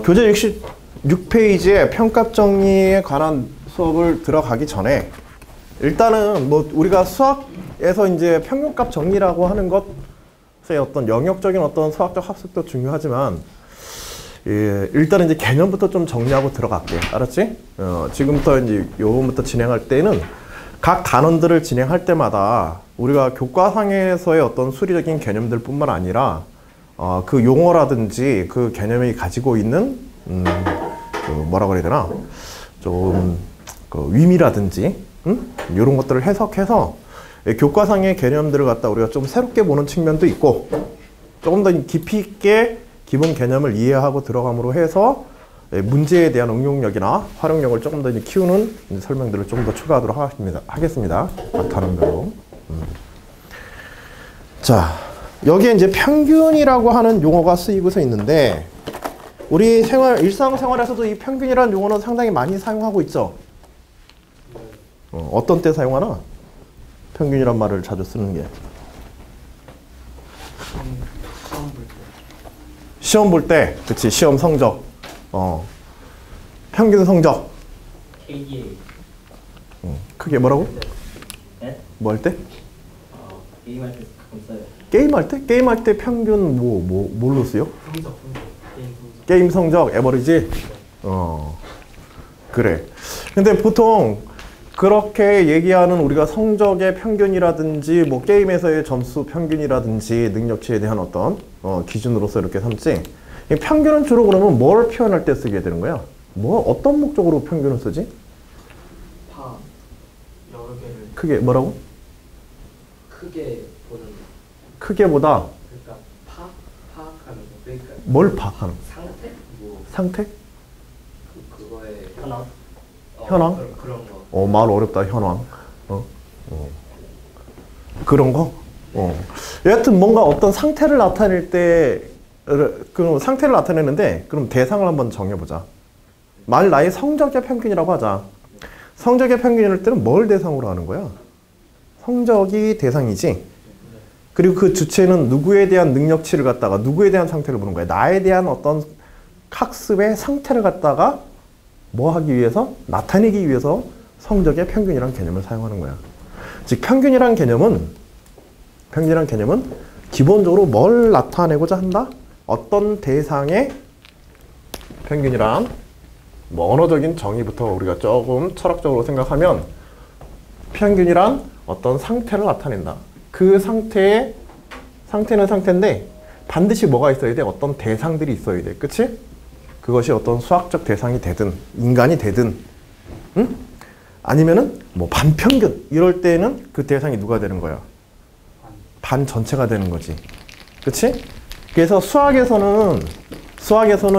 교재 66페이지에 평값 정리에 관한 수업을 들어가기 전에 일단은 뭐 우리가 수학에서 이제 평균값 정리라고 하는 것의 어떤 영역적인 어떤 수학적 합숙도 중요하지만 일단은 이제 개념부터 좀 정리하고 들어갈게. 알았지? 지금부터 이제 요번부터 진행할 때는 각 단원들을 진행할 때마다 우리가 교과상에서의 어떤 수리적인 개념들 뿐만 아니라 그 용어라든지 그 개념이 가지고 있는 뭐라고 해야 되나 좀 그 의미라든지 이런 것들을 해석해서 교과상의 개념들을 갖다 우리가 좀 새롭게 보는 측면도 있고 조금 더 깊이 있게 기본 개념을 이해하고 들어감으로 해서 문제에 대한 응용력이나 활용력을 조금 더 키우는 설명들을 좀 더 추가하도록 하겠습니다. 각 단원별로. 자, 여기에 이제 평균이라고 하는 용어가 쓰이고서 있는데 우리 일상생활에서도 이 평균이라는 용어는 상당히 많이 사용하고 있죠. 어떤 때 사용하나? 평균이란 말을 자주 쓰는 게. 시험 볼 때. 그치, 시험 성적. 평균 성적. KDA. 크게 뭐라고? 네? 뭐 할 때? 게임할 때 가끔 써요. 게임할 때? 게임할 때 평균 뭘로 쓰요? 성적. 게임 성적, 에버리지? 그래. 근데 보통 그렇게 얘기하는 우리가 성적의 평균이라든지 뭐 게임에서의 점수 평균이라든지 능력치에 대한 어떤 기준으로서 이렇게 삼지. 이 평균은 주로 그러면 뭘 표현할 때 쓰게 되는 거야? 어떤 목적으로 평균을 쓰지? 여러 개를 크게 뭐라고? 크게 보는. 크게 보다. 그러니까 파악하는 거. 그러니까 뭘 파악하는? 상태? 뭐 상태? 그거의 현황. 현황? 그런 거. 말 어렵다. 현황. 그런 거? 여하튼 뭔가 어떤 상태를 나타낼 때 그럼 상태를 나타내는데 그럼 대상을 한번 정해보자. 만일 나의 성적의 평균이라고 하자. 성적의 평균일 때는 뭘 대상으로 하는 거야? 성적이 대상이지. 그리고 그 주체는 누구에 대한 능력치를 갖다가 누구에 대한 상태를 보는 거야. 나에 대한 어떤 학습의 상태를 갖다가 뭐 하기 위해서? 나타내기 위해서 성적의 평균이라는 개념을 사용하는 거야. 즉 평균이라는 개념은 기본적으로 뭘 나타내고자 한다? 어떤 대상의 평균이란 뭐 언어적인 정의부터 우리가 조금 철학적으로 생각하면 평균이란 어떤 상태를 나타낸다. 그 상태는 상태인데 반드시 뭐가 있어야 돼? 어떤 대상들이 있어야 돼. 그치? 그것이 어떤 수학적 대상이 되든 인간이 되든 아니면은 뭐 반평균 이럴 때는 그 대상이 누가 되는 거야? 반 전체가 되는 거지. 그치? 그래서 수학에서는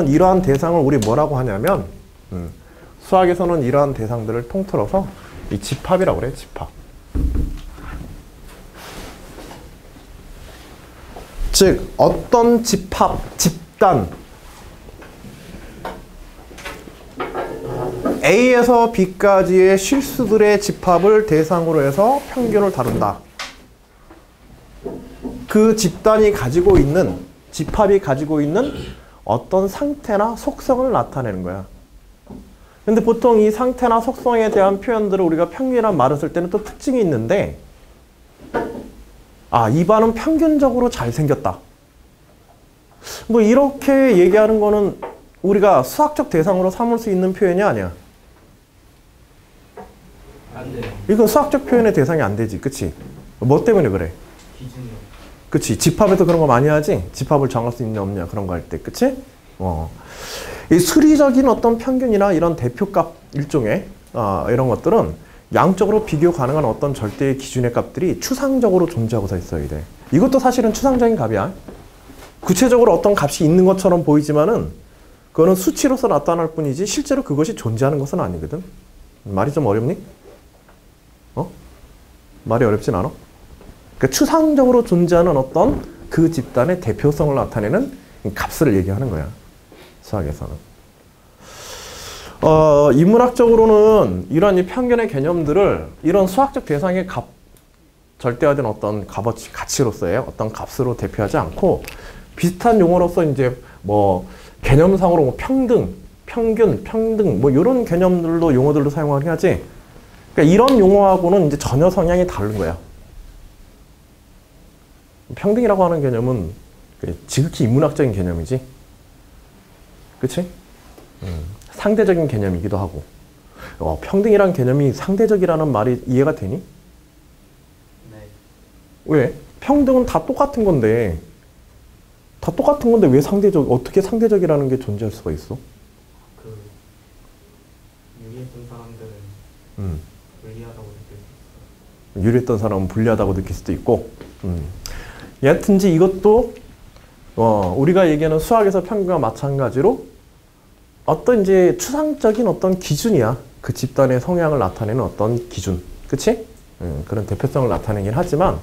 이러한 대상을 우리 뭐라고 하냐면 수학에서는 이러한 대상들을 통틀어서 이 집합이라고 그래. 집합. 즉 어떤 집단 A에서 B까지의 실수들의 집합을 대상으로 해서 평균을 다룬다. 그 집합이 가지고 있는 어떤 상태나 속성을 나타내는 거야. 근데 보통 이 상태나 속성에 대한 표현들을 우리가 평균이란 말을 쓸 때는 또 특징이 있는데 이 반은 평균적으로 잘생겼다. 뭐 이렇게 얘기하는 거는 우리가 수학적 대상으로 삼을 수 있는 표현이 아니야. 안 돼요. 이건 수학적 표현의 대상이 안 되지. 그치? 뭐 때문에 그래? 기준이요. 그치? 집합에서 그런 거 많이 하지? 집합을 정할 수 있냐 없냐 그런 거 할 때. 그치? 이 수리적인 어떤 평균이나 이런 대표값 일종의 이런 것들은 양적으로 비교 가능한 어떤 절대의 기준의 값들이 추상적으로 존재하고서 있어야 돼. 이것도 사실은 추상적인 값이야. 구체적으로 어떤 값이 있는 것처럼 보이지만은 그거는 수치로서 나타날 뿐이지 실제로 그것이 존재하는 것은 아니거든. 말이 좀 어렵니? 말이 어렵진 않아? 그러니까 추상적으로 존재하는 어떤 그 집단의 대표성을 나타내는 값을 얘기하는 거야. 수학에서는. 인문학적으로는 이런 이 평균의 개념들을 이런 수학적 대상의 절대화된 어떤 가치로서의 어떤 값으로 대표하지 않고 비슷한 용어로서 이제 뭐 개념상으로 뭐 평등, 평균, 평등 뭐 이런 개념들로 용어들로 사용하긴 하지. 그러니까 이런 용어하고는 이제 전혀 성향이 다른 거야. 평등이라고 하는 개념은 지극히 인문학적인 개념이지. 그치? 상대적인 개념이기도 하고. 평등이라는 개념이 상대적이라는 말이 이해가 되니? 네. 왜? 평등은 다 똑같은 건데 왜 어떻게 상대적이라는 게 존재할 수가 있어? 그 유리했던 사람들은 불리하다고 느낄 수 있어요. 유리했던 사람은 불리하다고 느낄 수도 있고. 여하튼지 이것도 우리가 얘기하는 수학에서 평균과 마찬가지로 어떤 이제 추상적인 어떤 기준이야. 그 집단의 성향을 나타내는 어떤 기준. 그치? 그런 대표성을 나타내긴 하지만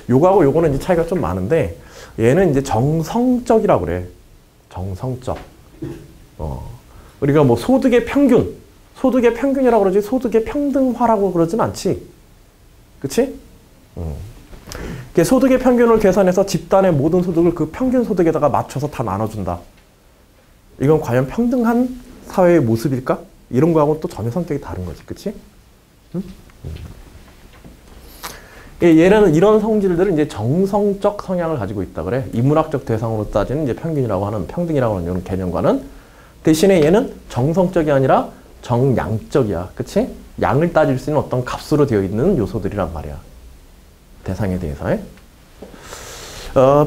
요거하고 요거는 이제 차이가 좀 많은데 얘는 이제 정성적이라고 그래. 정성적. 우리가 뭐 소득의 평균이라고 그러지 소득의 평등화라고 그러진 않지. 그치? 소득의 평균을 계산해서 집단의 모든 소득을 그 평균 소득에다가 맞춰서 다 나눠준다. 이건 과연 평등한 사회의 모습일까? 이런 거하고는 또 전혀 성격이 다른 거지. 그치? 얘는 이런 성질들은 이제 정성적 성향을 가지고 있다 그래. 인문학적 대상으로 따지는 이제 평균이라고 하는, 평등이라고 하는 이런 개념과는 대신에 얘는 정성적이 아니라 정량적이야. 그치? 양을 따질 수 있는 어떤 값으로 되어 있는 요소들이란 말이야. 대상에 대해서.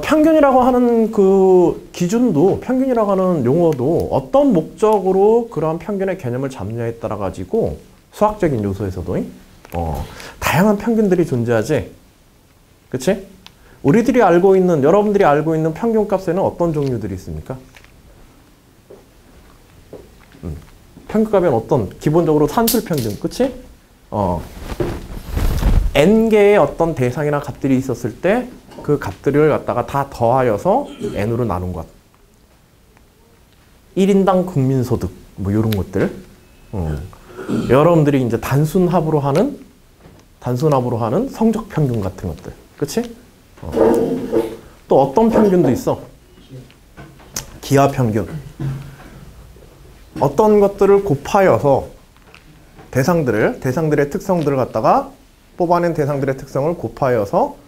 평균이라고 하는 그 기준도, 평균이라고 하는 용어도 어떤 목적으로 그러한 평균의 개념을 잡냐에 따라 가지고 수학적인 요소에서도 다양한 평균들이 존재하지. 그치? 여러분들이 알고 있는 평균값에는 어떤 종류들이 있습니까? 평균값에는 기본적으로 산술평균, 그치? n개의 어떤 대상이나 값들이 있었을 때 그 값들을 갖다가 다 더하여서 n으로 나눈 것. 1인당 국민소득, 뭐 이런 것들. 여러분들이 이제 단순합으로 하는 성적 평균 같은 것들. 그치? 또 어떤 평균도 있어? 기하 평균. 어떤 것들을 곱하여서 대상들의 특성들을 갖다가 뽑아낸 대상들의 특성을 곱하여서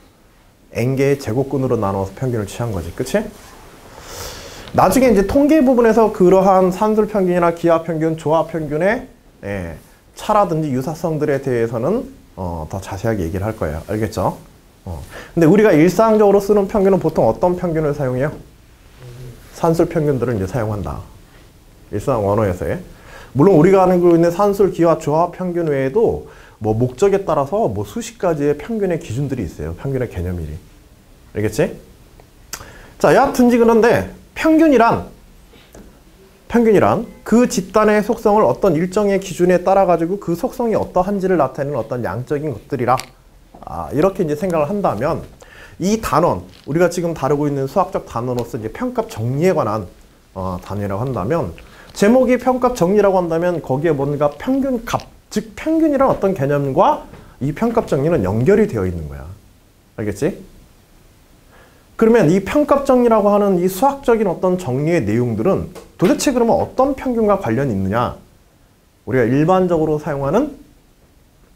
n개의 제곱근으로 나눠서 평균을 취한 거지. 그치? 나중에 이제 통계 부분에서 그러한 산술 평균이나 기하 평균, 조합 평균의 차라든지 유사성들에 대해서는 더 자세하게 얘기를 할 거예요. 알겠죠? 근데 우리가 일상적으로 쓰는 평균은 보통 어떤 평균을 사용해요? 산술 평균들을 이제 사용한다. 일상 언어에서의. 물론 우리가 알고 있는 산술, 기하, 조합 평균 외에도 뭐 목적에 따라서 뭐 수십 가지의 평균의 기준들이 있어요. 평균의 개념이. 알겠지? 자, 여하튼지 그런데 평균이란 그 집단의 속성을 어떤 일정의 기준에 따라 가지고 그 속성이 어떠한지를 나타내는 어떤 양적인 것들이라. 이렇게 이제 생각을 한다면 이 단원, 우리가 지금 다루고 있는 수학적 단원으로서 이제 평값 정리에 관한 단위라고 한다면 제목이 평값 정리라고 한다면 거기에 뭔가 평균값, 즉 평균이란 어떤 개념과 이 평값 정리는 연결이 되어 있는 거야. 알겠지? 그러면 이 평값 정리라고 하는 이 수학적인 어떤 정리의 내용들은 도대체 그러면 어떤 평균과 관련이 있느냐? 우리가 일반적으로 사용하는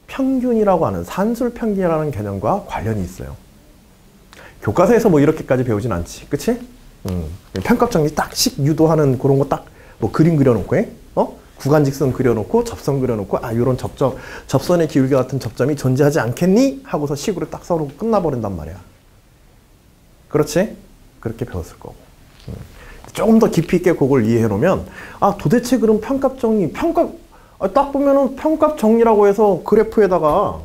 평균이라고 하는 산술 평균이라는 개념과 관련이 있어요. 교과서에서 뭐 이렇게까지 배우진 않지. 그치? 평값 정리 딱씩 유도하는 그런 거 딱 뭐 그림 그려놓고 구간직선 그려놓고 접선 그려놓고 요런 접선의 기울기 같은 접점이 존재하지 않겠니? 하고서 식으로 딱 써놓고 끝나버린단 말이야. 그렇지? 그렇게 배웠을 거고. 조금 더 깊이 있게 그걸 이해해 놓으면 도대체 그럼 평값 정리, 딱 보면은 평값 정리라고 해서 그래프에다가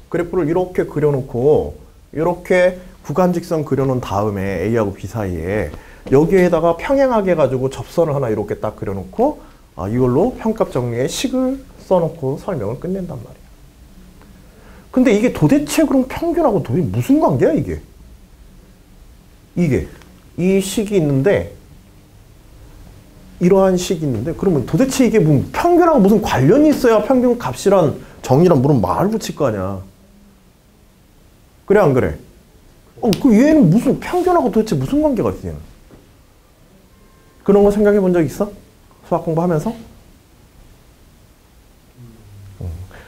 그래프를 이렇게 그려놓고 이렇게 구간직선 그려놓은 다음에 A하고 B 사이에 여기에다가 평행하게 해가지고 접선을 하나 이렇게 딱 그려놓고 이걸로 평값 정리의 식을 써놓고 설명을 끝낸단 말이야. 근데 이게 도대체 그럼 평균하고 도대체 무슨 관계야 이게? 이 식이 있는데 이러한 식이 있는데 그러면 도대체 이게 뭐 평균하고 무슨 관련이 있어야 평균 값이란 정리란 무슨 말 붙일 거 아니야. 그래 안 그래? 그 얘는 무슨 평균하고 도대체 무슨 관계가 있어 얘는? 그런 거 생각해 본 적 있어? 수학 공부하면서?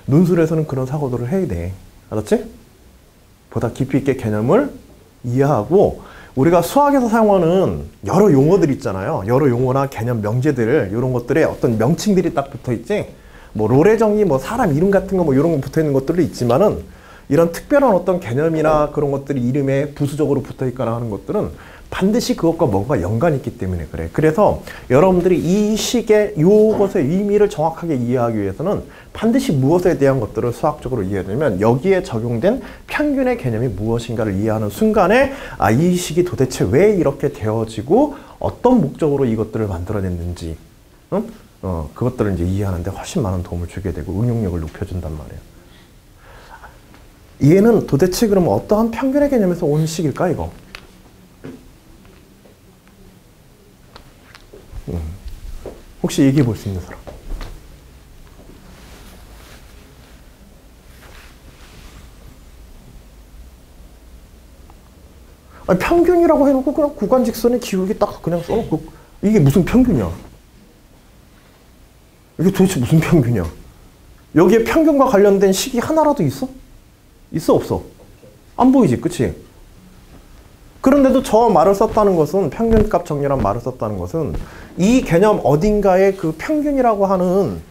논술에서는 그런 사고들을 해야 돼. 알았지? 보다 깊이 있게 개념을 이해하고 우리가 수학에서 사용하는 여러 용어들 있잖아요. 여러 용어나 개념, 명제들 이런 것들에 어떤 명칭들이 딱 붙어 있지. 뭐 롤의 정의, 뭐 사람 이름 같은 거 뭐 이런 거 붙어 있는 것들도 있지만은 이런 특별한 어떤 개념이나 그런 것들이 이름에 부수적으로 붙어 있거나 하는 것들은 반드시 그것과 뭔가 연관이 있기 때문에 그래. 그래서 여러분들이 이 식의 요것의 의미를 정확하게 이해하기 위해서는 반드시 무엇에 대한 것들을 수학적으로 이해하려면 여기에 적용된 평균의 개념이 무엇인가를 이해하는 순간에 아, 이 식이 도대체 왜 이렇게 되어지고 어떤 목적으로 이것들을 만들어냈는지 응? 그것들을 이제 이해하는 데 훨씬 많은 도움을 주게 되고 응용력을 높여준단 말이에요. 얘는 도대체 그러면 어떠한 평균의 개념에서 온 식일까 이거? 혹시 얘기해 볼 수 있는 사람? 아니, 평균이라고 해놓고 그냥 구간직선의 기울기 딱 그냥 써놓고 이게 무슨 평균이야? 이게 도대체 무슨 평균이야? 여기에 평균과 관련된 식이 하나라도 있어? 있어 없어? 안 보이지, 그치? 그런데도 저 말을 썼다는 것은 평균값 정리란 말을 썼다는 것은 이 개념 어딘가에 그 평균이라고 하는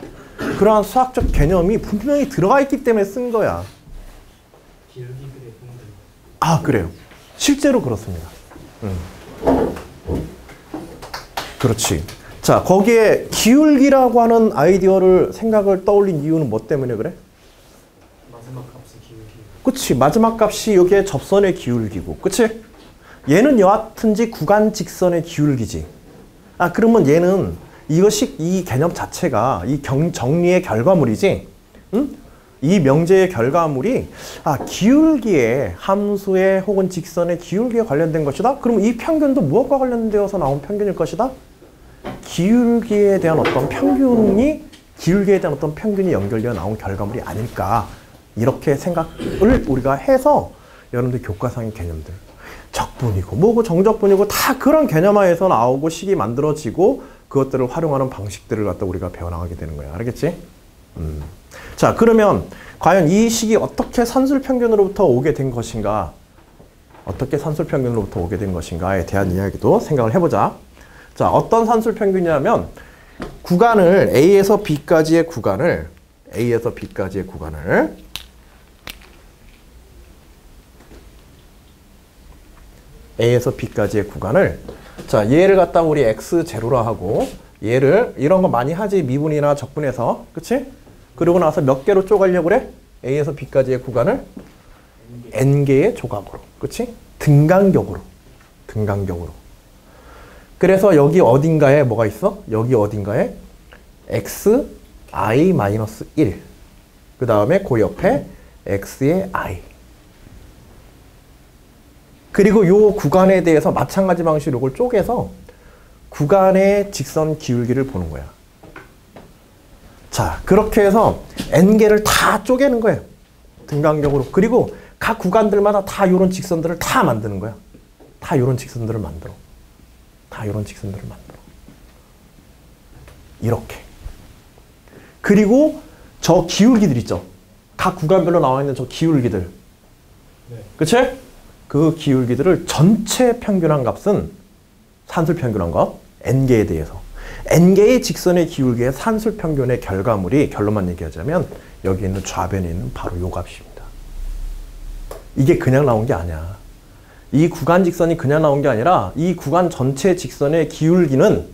그러한 수학적 개념이 분명히 들어가 있기 때문에 쓴 거야. 기울기들의 분들. 아, 그래요. 실제로 그렇습니다. 그렇지. 자, 거기에 기울기라고 하는 아이디어를 생각을 떠올린 이유는 뭐 때문에 그래? 마지막 값이 기울기. 그치. 마지막 값이 여기에 접선의 기울기고. 그치? 얘는 여하튼지 구간 직선의 기울기지. 아, 그러면 얘는 이것이 이 개념 자체가 이 정리의 결과물이지. 응? 이 명제의 결과물이 아, 기울기에 함수의 혹은 직선의 기울기에 관련된 것이다. 그럼 이 평균도 무엇과 관련되어서 나온 평균일 것이다? 기울기에 대한 어떤 평균이 기울기에 대한 어떤 평균이 연결되어 나온 결과물이 아닐까. 이렇게 생각을 우리가 해서 여러분들 교과상의 개념들 적분이고 뭐고 정적분이고 다 그런 개념화에서 나오고 식이 만들어지고 그것들을 활용하는 방식들을 갖다 우리가 배워나가게 되는 거야. 알겠지? 자, 그러면 과연 이 식이 어떻게 산술평균으로부터 오게 된 것인가? 어떻게 산술평균으로부터 오게 된 것인가에 대한 이야기도 생각을 해보자. 자, 어떤 산술평균이냐면 구간을 A에서 B까지의 구간을 A에서 B까지의 구간을 A에서 B까지의 구간을 자, 얘를 갖다 우리 X0라 하고 얘를 이런 거 많이 하지 미분이나 적분해서 그치? 그리고 나서 몇 개로 쪼가려고 그래? A에서 B까지의 구간을 N개의 조각으로 그치? 등간격으로 그래서 여기 어딘가에 뭐가 있어? 여기 어딘가에 xi-1 그 다음에 그 옆에 x의 i 그리고 요 구간에 대해서 마찬가지 방식으로 이걸 쪼개서 구간의 직선 기울기를 보는 거야. 자, 그렇게 해서 n개를 다 쪼개는 거예요. 등간격으로. 그리고 각 구간들마다 다 요런 직선들을 다 만드는 거야. 다 요런 직선들을 만들어. 이렇게. 그리고 저 기울기들 있죠. 각 구간별로 나와 있는 저 기울기들. 네. 그치? 그 기울기들을 전체 평균한 값은 산술 평균한 값 n개에 대해서 n개의 직선의 기울기의 산술 평균의 결과물이 결론만 얘기하자면 여기 있는 좌변에 있는 바로 요 값입니다. 이게 그냥 나온 게 아니야. 이 구간 직선이 그냥 나온 게 아니라 이 구간 전체 직선의 기울기는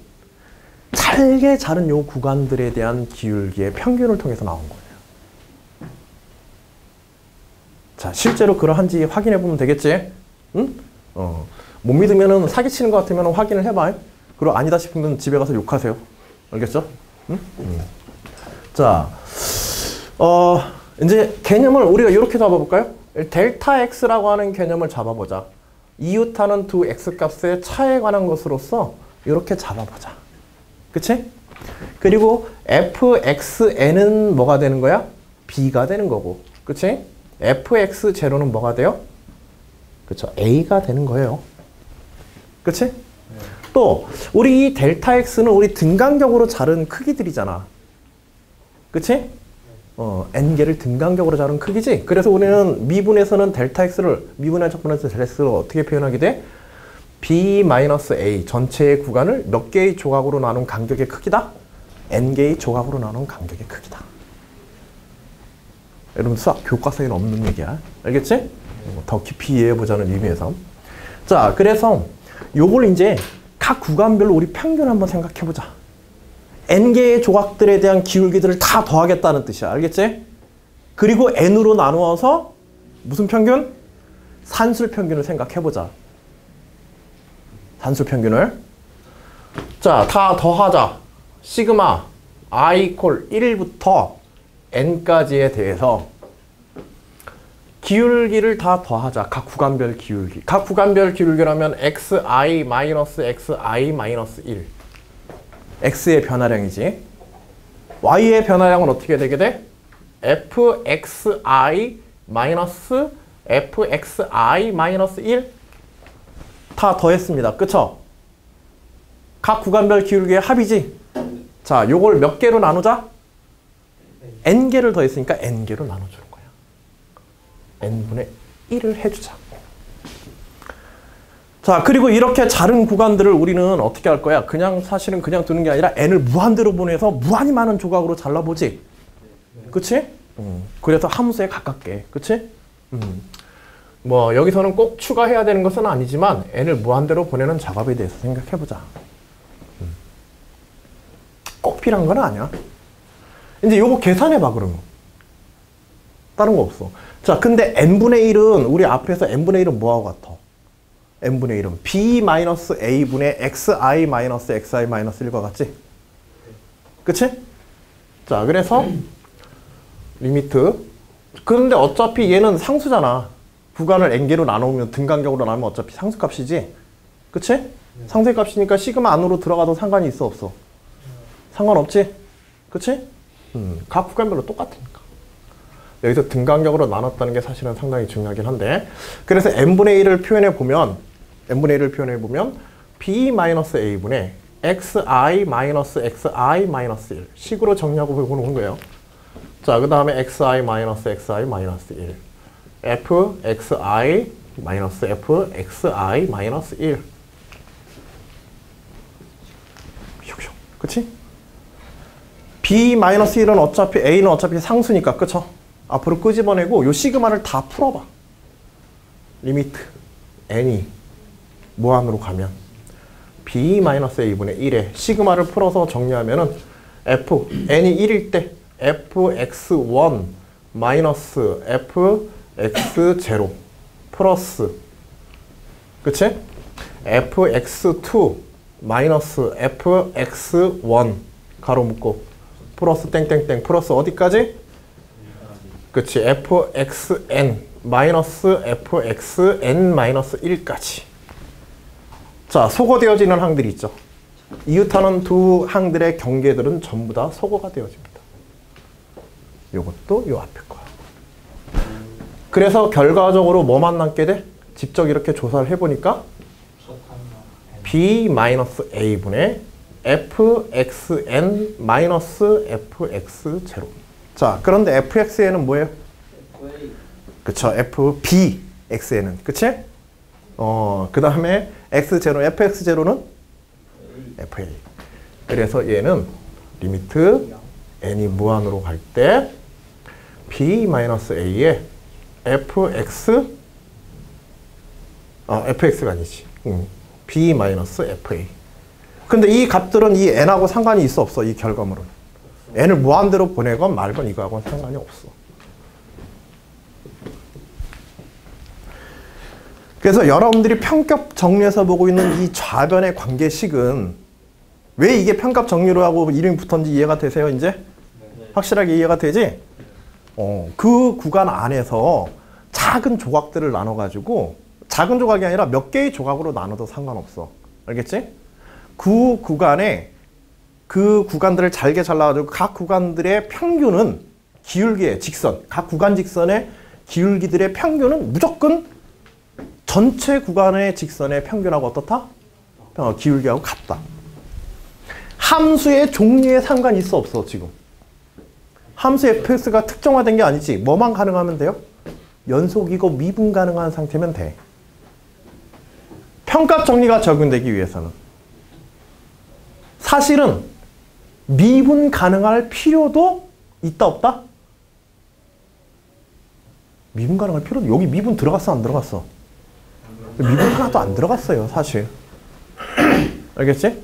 잘게 자른 요 구간들에 대한 기울기의 평균을 통해서 나온 거예요. 자, 실제로 그러한지 확인해 보면 되겠지? 응? 못 믿으면은 사기치는 것 같으면 확인을 해봐. 그리고 아니다 싶으면 집에 가서 욕하세요. 알겠죠? 응? 자, 이제 개념을 우리가 이렇게 잡아볼까요? 델타 x라고 하는 개념을 잡아보자. 이웃하는 두 x값의 차에 관한 것으로서 이렇게 잡아보자. 그치? 그리고 fxn은 뭐가 되는 거야? b가 되는 거고. 그치? fx0는 뭐가 돼요? 그쵸? a가 되는 거예요. 그치? 또 우리 이 델타 x는 우리 등간격으로 자른 크기들이잖아. 그치? n개를 등간격으로 자른 크기지. 그래서 우리는 미분에서는 델타 x를 미분의 적분에서 델타 x를 어떻게 표현하게 돼? b-a 전체의 구간을 몇 개의 조각으로 나눈 간격의 크기다? n개의 조각으로 나눈 간격의 크기다. 여러분 수학 교과서에는 없는 얘기야. 알겠지? 더 깊이 이해해보자는 의미에서. 자, 그래서 요걸 이제 각 구간별로 우리 평균을 한번 생각해보자. n개의 조각들에 대한 기울기들을 다 더하겠다는 뜻이야. 알겠지? 그리고 n으로 나누어서 무슨 평균? 산술 평균을 생각해보자. 산술 평균을. 자, 다 더하자. 시그마 i 이퀄 1부터 n까지에 대해서 기울기를 다 더하자. 각 구간별 기울기. 각 구간별 기울기라면 xi-xi-1. x의 변화량이지. y의 변화량은 어떻게 되게 돼? fxi-fxi-1 다 더했습니다. 그쵸? 각 구간별 기울기의 합이지. 자, 요걸 몇 개로 나누자? n개를 더했으니까 n개로 나눠주는 거야. n분의 1을 해주자. 자, 그리고 이렇게 자른 구간들을 우리는 어떻게 할 거야? 그냥 사실은 그냥 두는 게 아니라 n을 무한대로 보내서 무한히 많은 조각으로 잘라보지. 그치? 그래서 함수에 가깝게. 그치? 뭐 여기서는 꼭 추가해야 되는 것은 아니지만 n을 무한대로 보내는 작업에 대해서 생각해보자. 꼭 필요한 건 아니야. 이제 요거 계산해봐 그러면. 다른 거 없어. 자, 근데 n분의 1은 우리 앞에서 n분의 1은 뭐하고 같아? n분의 1은 b-a분의 xi-xi-1과 같지? 그치? 자, 그래서 리미트. 그런데 어차피 얘는 상수잖아. 구간을 n개로 나누면 등간격으로 나누면 어차피 상수값이지? 그치? 상수값이니까 시그마 안으로 들어가도 상관이 있어 없어? 상관없지? 그치? 각 구간별로 똑같으니까. 여기서 등간격으로 나눴다는 게 사실은 상당히 중요하긴 한데, 그래서 n분의 1을 표현해 보면 b-a분의 xi-xi-1 식으로 정리하고 보는 거예요. 자, 그 다음에 xi-xi-1 fxi-fxi-1 그치? b-1은 어차피 a는 어차피 상수니까 그쵸? 앞으로 끄집어내고 요 시그마를 다 풀어봐. 리미트 n이 무한으로 가면 b-a분의 1에 시그마를 풀어서 정리하면은 f n이 1일 때 fx1 마이너스 fx0 플러스 그치? fx2 마이너스 fx1 가로 묶고 플러스 땡땡땡 플러스 어디까지? 그치? fxn 마이너스 fxn 마이너스 1까지. 자, 소거되어지는 항들이 있죠. 이웃하는 두 항들의 경계들은 전부 다 소거가 되어집니다. 요것도 요 앞에 거야. 그래서 결과적으로 뭐만 남게 돼? 직접 이렇게 조사를 해보니까 b-a분의 fxn-fx0. 자, 그런데 fxn은 뭐예요? 그쵸, fbxn은 그치? 그 다음에 x0, fx0는 fa. 그래서 얘는 리미트 n이 무한으로 갈 때 b-a에 fx가 아니지. b-fa. 근데 이 값들은 이 n하고 상관이 있어 없어? 이 결과물은. n을 무한대로 보내건 말건 이거하고는 상관이 없어. 그래서 여러분들이 평값 정리해서 보고 있는 이 좌변의 관계식은 왜 이게 평값 정리로 하고 이름이 붙었는지 이해가 되세요, 이제? 네. 확실하게 이해가 되지? 그 구간 안에서 작은 조각들을 나눠가지고 작은 조각이 아니라 몇 개의 조각으로 나눠도 상관없어. 알겠지? 그 구간에 그 구간들을 잘게 잘라가지고 각 구간들의 평균은 기울기의 직선, 각 구간 직선의 기울기들의 평균은 무조건 전체 구간의 직선의 평균하고 어떻다? 기울기하고 같다. 함수의 종류에 상관이 있어 없어 지금? 함수 fx가 특정화된 게 아니지. 뭐만 가능하면 돼요? 연속이고 미분 가능한 상태면 돼. 평값 정리가 적용되기 위해서는. 사실은 미분 가능할 필요도 있다 없다? 미분 가능할 필요도, 여기 미분 들어갔어 안 들어갔어? 미분 하나도 안 들어갔어요 사실. 알겠지?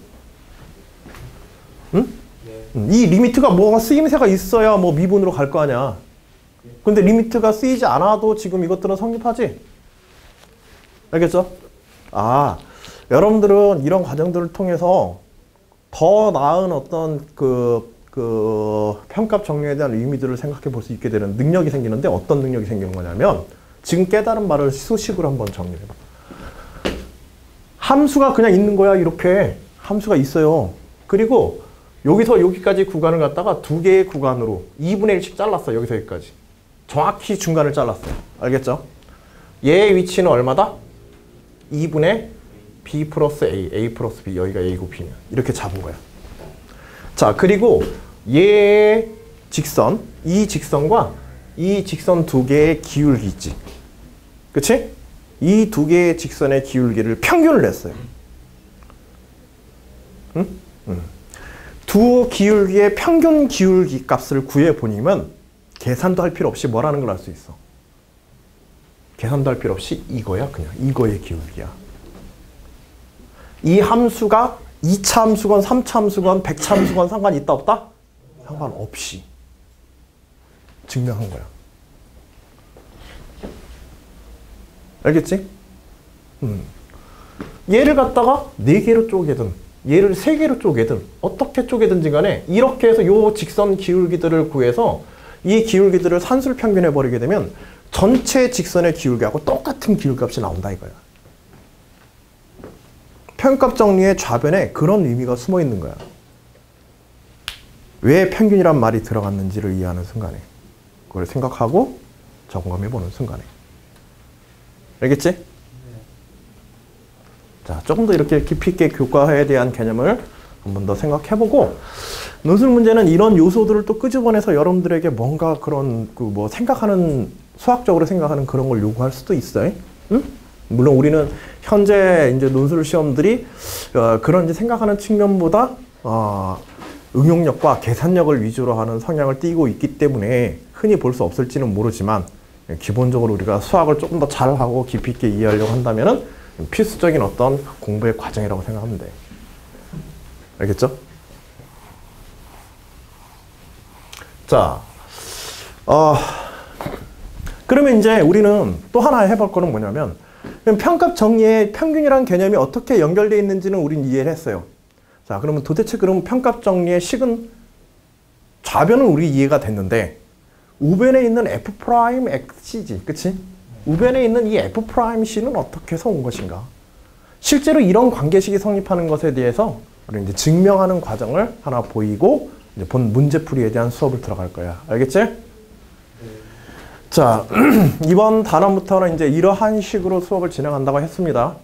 응? 이 리미트가 뭐가 쓰임새가 있어야 뭐 미분으로 갈 거 아니야. 근데 리미트가 쓰이지 않아도 지금 이것들은 성립하지? 알겠죠? 여러분들은 이런 과정들을 통해서 더 나은 어떤 그 평값 정리에 대한 의미들을 생각해 볼 수 있게 되는 능력이 생기는데, 어떤 능력이 생기는 거냐면, 지금 깨달은 말을 수식으로 한번 정리해봐. 함수가 그냥 있는 거야. 이렇게 함수가 있어요. 그리고 여기서 여기까지 구간을 갖다가 두 개의 구간으로 2분의 1씩 잘랐어. 여기서 여기까지. 정확히 중간을 잘랐어요. 알겠죠? 얘의 위치는 얼마다? 2분의 b 플러스 a, a 플러스 b. 여기가 a고 b면 이렇게 잡은 거야. 자, 그리고 얘의 직선, 이 직선과 이 직선 두 개의 기울기 있지. 그치? 이 두 개의 직선의 기울기를 평균을 냈어요. 응? 두 기울기의 평균 기울기 값을 구해보니면 계산도 할 필요 없이 뭐라는 걸 알 수 있어. 계산도 할 필요 없이 이거야. 그냥 이거의 기울기야. 이 함수가 2차 함수건 3차 함수건 100차 함수건 상관이 있다 없다? 상관없이 증명한 거야. 알겠지? 얘를 갖다가 4개로 쪼개든 얘를 3개로 쪼개든 어떻게 쪼개든지 간에 이렇게 해서 요 직선 기울기들을 구해서 이 기울기들을 산술 평균해 버리게 되면 전체 직선의 기울기하고 똑같은 기울기값이 나온다 이거야. 평값 정리의 좌변에 그런 의미가 숨어 있는 거야. 왜 평균이란 말이 들어갔는지를 이해하는 순간에, 그걸 생각하고 점검해 보는 순간에. 알겠지? 네. 자, 조금 더 이렇게 깊이 있게 교과에 대한 개념을 한 번 더 생각해보고, 논술 문제는 이런 요소들을 또 끄집어내서 여러분들에게 뭔가 그런 뭐 생각하는, 수학적으로 생각하는 그런 걸 요구할 수도 있어요. 응? 물론 우리는 현재 이제 논술 시험들이 그런 이제 생각하는 측면보다 응용력과 계산력을 위주로 하는 성향을 띠고 있기 때문에 흔히 볼 수 없을지는 모르지만, 기본적으로 우리가 수학을 조금 더 잘하고 깊이 있게 이해하려고 한다면은 필수적인 어떤 공부의 과정이라고 생각하면 돼. 알겠죠? 자, 그러면 이제 우리는 또 하나 해볼 거는 뭐냐면, 평값 정리의 평균이라는 개념이 어떻게 연결되어 있는지는 우린 이해를 했어요. 자, 그러면 도대체 그럼 평값 정리의 식은, 좌변은 우리 이해가 됐는데, 우변에 있는 f'x지, 그치? 우변에 있는 이 f'c는 어떻게 해서 온 것인가? 실제로 이런 관계식이 성립하는 것에 대해서 우리 이제 증명하는 과정을 하나 보이고, 이제 본 문제풀이에 대한 수업을 들어갈 거야. 알겠지? 네. 자, 이번 단원부터는 이제 이러한 식으로 수업을 진행한다고 했습니다.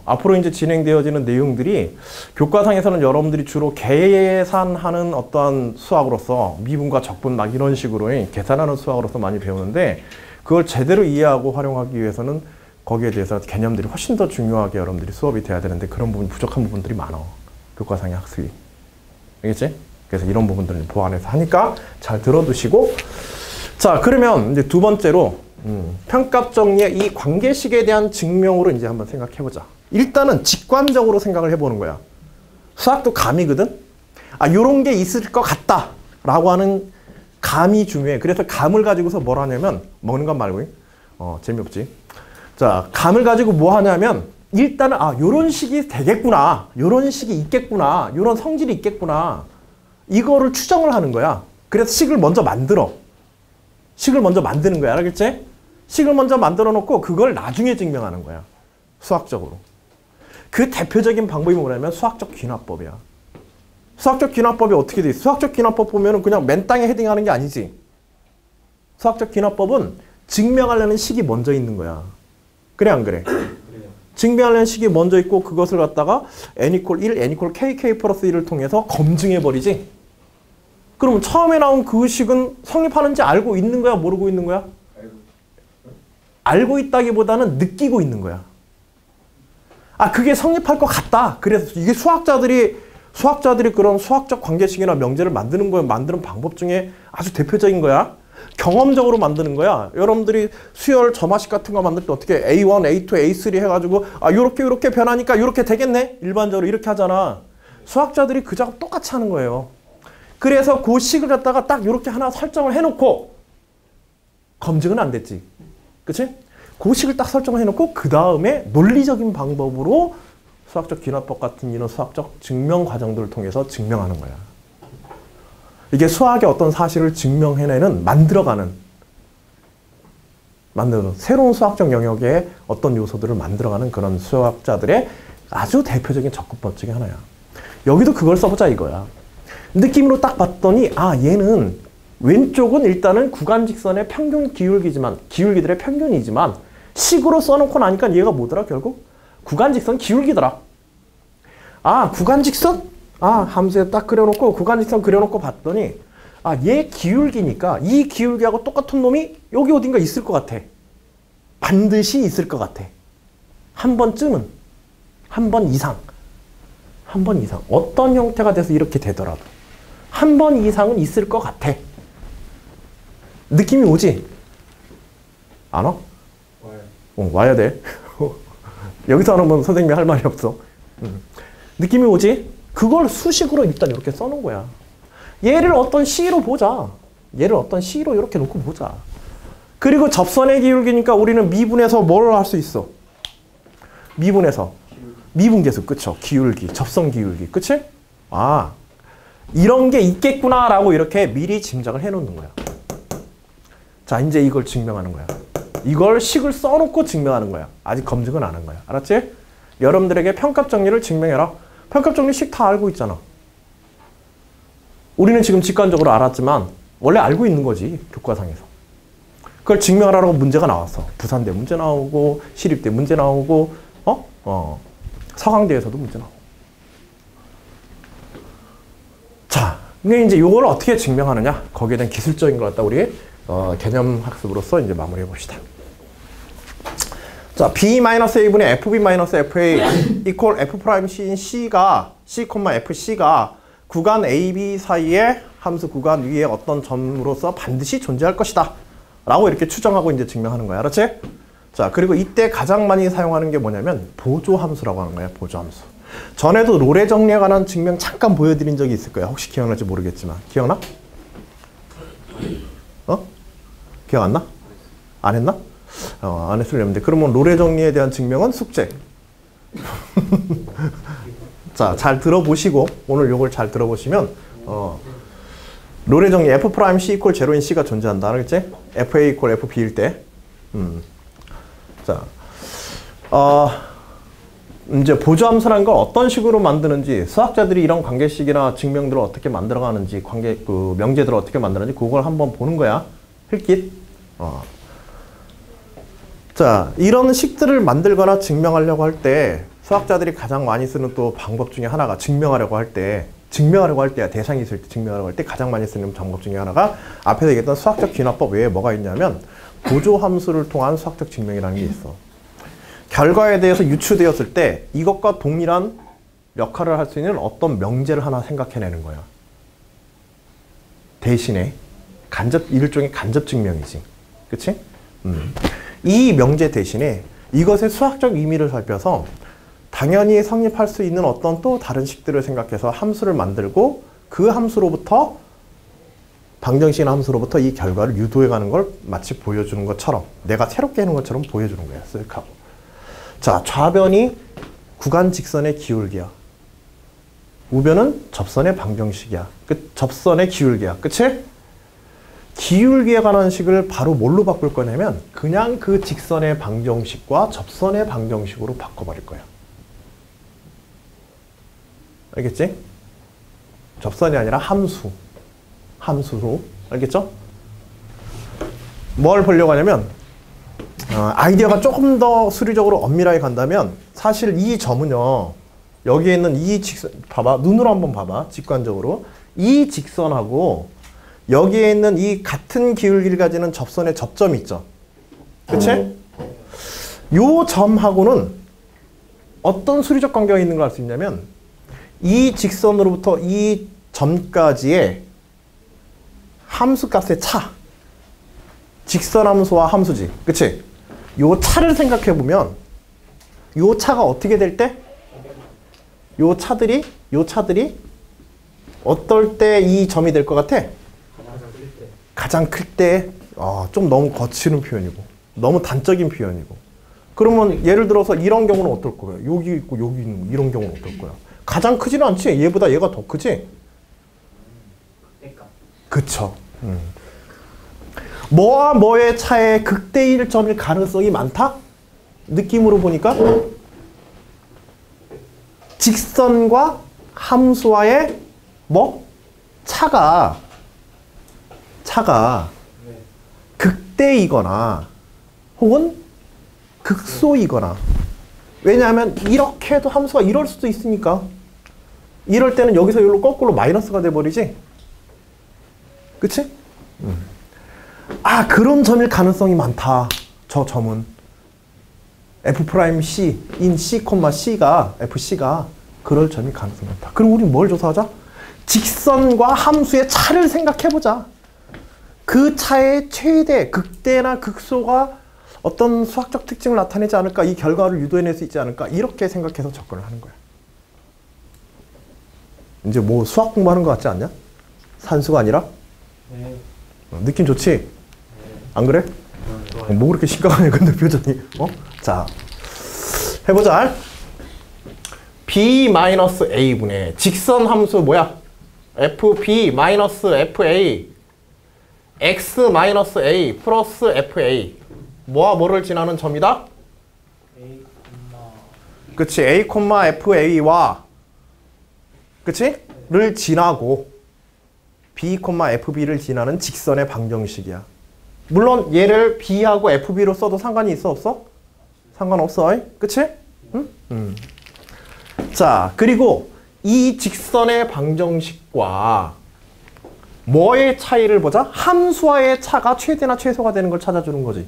앞으로 이제 진행되어지는 내용들이 교과상에서는 여러분들이 주로 계산하는 어떠한 수학으로서 미분과 적분 막 이런 식으로 계산하는 수학으로서 많이 배우는데, 그걸 제대로 이해하고 활용하기 위해서는 거기에 대해서 개념들이 훨씬 더 중요하게 여러분들이 수업이 돼야 되는데, 그런 부분, 부족한 부분들이 많아. 교과상의 학습이. 알겠지? 그래서 이런 부분들을 보완해서 하니까 잘 들어두시고, 자, 그러면 이제 두 번째로 평값 정리의 이 관계식에 대한 증명으로 이제 한번 생각해보자. 일단은 직관적으로 생각을 해보는 거야. 수학도 감이거든? 요런 게 있을 것 같다 라고 하는 감이 중요해. 그래서 감을 가지고서 뭘 하냐면, 먹는 것 말고, 재미없지. 자, 감을 가지고 뭐 하냐면, 일단은, 요런 식이 되겠구나. 요런 식이 있겠구나. 요런 성질이 있겠구나. 이거를 추정을 하는 거야. 그래서 식을 먼저 만들어. 식을 먼저 만드는 거야. 알겠지? 식을 먼저 만들어 놓고 그걸 나중에 증명하는 거야. 수학적으로. 그 대표적인 방법이 뭐냐면 수학적 귀납법이야. 수학적 귀납법이 어떻게 돼 있어? 수학적 귀납법 보면은 그냥 맨 땅에 헤딩하는 게 아니지. 수학적 귀납법은 증명하려는 식이 먼저 있는 거야. 그래 안 그래? 증명하는 식이 먼저 있고 그것을 갖다가 n equal 1, n equal kk 플러스 1을 통해서 검증해버리지. 그럼 처음에 나온 그 식은 성립하는지 알고 있는 거야? 모르고 있는 거야? 알고 있다기보다는 느끼고 있는 거야. 아, 그게 성립할 것 같다. 그래서 이게 수학자들이 그런 수학적 관계식이나 명제를 만드는 방법 중에 아주 대표적인 거야. 경험적으로 만드는 거야. 여러분들이 수열 점화식 같은 거 만들 때 어떻게 A1, A2, A3 해가지고 아, 요렇게 변하니까 요렇게 되겠네? 일반적으로 이렇게 하잖아. 수학자들이 그 작업 똑같이 하는 거예요. 그래서 그 식을 갖다가 딱 요렇게 하나 설정을 해놓고 검증은 안 됐지. 그치? 그 식을 딱 설정을 해놓고 그 다음에 논리적인 방법으로 수학적 귀납법 같은 이런 수학적 증명 과정들을 통해서 증명하는 거야. 이게 수학의 어떤 사실을 증명해내는 만들어가는 새로운 수학적 영역의 어떤 요소들을 만들어가는 그런 수학자들의 아주 대표적인 접근법 중에 하나야. 여기도 그걸 써보자 이거야. 느낌으로 딱 봤더니 아, 얘는 왼쪽은 일단은 구간직선의 평균 기울기들의 평균이지만 식으로 써놓고 나니까 얘가 뭐더라 결국? 구간직선 기울기더라. 아, 구간직선? 아, 함수에 딱 그려놓고 구간직선 그려놓고 봤더니 아, 얘 기울기니까 이 기울기하고 똑같은 놈이 여기 어딘가 있을 것 같아. 반드시 있을 것 같아. 한 번쯤은. 한 번 이상. 어떤 형태가 돼서 이렇게 되더라도 한 번 이상은 있을 것 같아. 느낌이 오지? 안 와? 와요. 와야 돼. 여기서 안 오면 선생님이 할 말이 없어. 느낌이 오지? 그걸 수식으로 일단 이렇게 써놓은 거야. 얘를 어떤 C로 보자. 얘를 어떤 C로 이렇게 놓고 보자. 그리고 접선의 기울기니까 우리는 미분해서 뭘 할 수 있어? 미분해서. 미분계수, 그쵸? 기울기, 접선 기울기, 그치? 아, 이런 게 있겠구나라고 이렇게 미리 짐작을 해놓는 거야. 자, 이제 이걸 증명하는 거야. 이걸 식을 써놓고 증명하는 거야. 아직 검증은 안 한 거야. 알았지? 여러분들에게 평값 정리를 증명해라. 평값 정리 식 다 알고 있잖아. 우리는 지금 직관적으로 알았지만 원래 알고 있는 거지, 교과상에서. 그걸 증명하라고 문제가 나왔어. 부산대 문제 나오고 시립대 문제 나오고 서강대에서도 문제 나오고. 자, 근데 이제 이걸 어떻게 증명하느냐? 거기에 대한 기술적인 걸 갖다 우리 개념 학습으로서 이제 마무리해 봅시다. 자, B-A분의 FB-FA equal F'C인 C가 C,FC가 구간 AB 사이에 함수 구간 위에 어떤 점으로서 반드시 존재할 것이다. 라고 이렇게 추정하고 이제 증명하는 거야. 알았지? 자, 그리고 이때 가장 많이 사용하는 게 뭐냐면 보조함수라고 하는 거야. 보조함수. 전에도 롤의 정리에 관한 증명 잠깐 보여드린 적이 있을 거야. 혹시 기억날지 모르겠지만. 기억나? 기억 안 나? 안 했나? 안 했으려면 그러면 롤의 정리에 대한 증명은 숙제. 자, 잘 들어보시고 오늘 요걸 잘 들어보시면 롤의 정리 F'C equal 0인 C가 존재한다. 알겠지? FA equal FB일 때. 자, 이제 보조함수라는 걸 어떤 식으로 만드는지, 수학자들이 이런 관계식이나 증명들을 어떻게 만들어가는지, 명제들을 어떻게 만드는지 그걸 한번 보는 거야. 흘깃. 자, 이런 식들을 만들거나 증명하려고 할 때 수학자들이 가장 많이 쓰는 또 방법 중에 하나가 증명하려고 할 때 대상이 있을 때 증명하려고 할 때 가장 많이 쓰는 방법 중에 하나가 앞에서 얘기했던 수학적 귀납법 외에 뭐가 있냐면 보조함수를 통한 수학적 증명이라는 게 있어. 결과에 대해서 유추되었을 때 이것과 동일한 역할을 할 수 있는 어떤 명제를 하나 생각해내는 거야. 대신에 일종의 간접 증명이지. 그치? 이 명제 대신에 이것의 수학적 의미를 살펴서 당연히 성립할 수 있는 어떤 또 다른 식들을 생각해서 함수를 만들고 그 함수로부터 방정식이나 함수로부터 이 결과를 유도해가는 걸 마치 보여주는 것처럼 내가 새롭게 하는 것처럼 보여주는 거야. 쓱 하고. 자, 좌변이 구간 직선의 기울기야. 우변은 접선의 방정식이야. 접선의 기울기야. 그치? 기울기에 관한 식을 바로 뭘로 바꿀 거냐면 그냥 그 직선의 방정식과 접선의 방정식으로 바꿔버릴 거야. 알겠지? 접선이 아니라 함수로. 알겠죠? 뭘 보려고 하냐면 아이디어가 조금 더 수리적으로 엄밀하게 간다면 사실 이 점은요. 여기에 있는 이 직선 봐봐. 눈으로 한번 봐봐. 직관적으로. 이 직선하고 여기에 있는 이 같은 기울기를 가지는 접선의 접점이 있죠. 그치? 요 점하고는 어떤 수리적 관계가 있는 걸 알 수 있냐면 이 직선으로부터 이 점까지의 함수값의 차. 직선 함수와 함수지. 그치? 요 차를 생각해 보면 요 차가 어떻게 될 때? 요 차들이 어떨 때 이 점이 될 것 같아? 가장 클 때. 좀 너무 거치는 표현이고 너무 단적인 표현이고. 그러면 예를 들어서 이런 경우는 어떨 거야? 여기 있고 여기 있는 이런 경우는 어떨 거야? 가장 크지는 않지. 얘보다 얘가 더 크지? 그쵸. 뭐와 뭐의 차에 극대 1점일 가능성이 많다? 느낌으로 보니까 직선과 함수와의 뭐? 차가 극대이거나 혹은 극소이거나. 왜냐하면 이렇게 해도 함수가 이럴 수도 있으니까. 이럴 때는 여기서 여기로 거꾸로 마이너스가 돼버리지. 그치? 그런 점일 가능성이 많다. 저 점은 F'C, in C, C가 FC가 그럴 점이 가능성이 많다. 그럼 우리 뭘 조사하자? 직선과 함수의 차를 생각해보자. 그 차의 최대, 극대나 극소가 어떤 수학적 특징을 나타내지 않을까? 이 결과를 유도해낼 수 있지 않을까? 이렇게 생각해서 접근을 하는 거야. 이제 뭐 수학 공부하는 것 같지 않냐? 산수가 아니라? 네. 느낌 좋지? 네. 안 그래? 뭐 그렇게 심각하냐 근데 표정이. 자, 해보자. B-A분의 직선 함수 뭐야? FB-FA X-A 플러스 FA. 뭐와 뭐를 지나는 점이다? A, 그치. A,FA와 그치? 를 지나고 B, FB를 지나는 직선의 방정식이야. 물론 얘를 B하고 FB로 써도 상관이 있어 없어? 상관없어. 그치? 응? 자, 그리고 이 직선의 방정식과 뭐의 차이를 보자? 함수와의 차가 최대나 최소가 되는 걸 찾아주는 거지.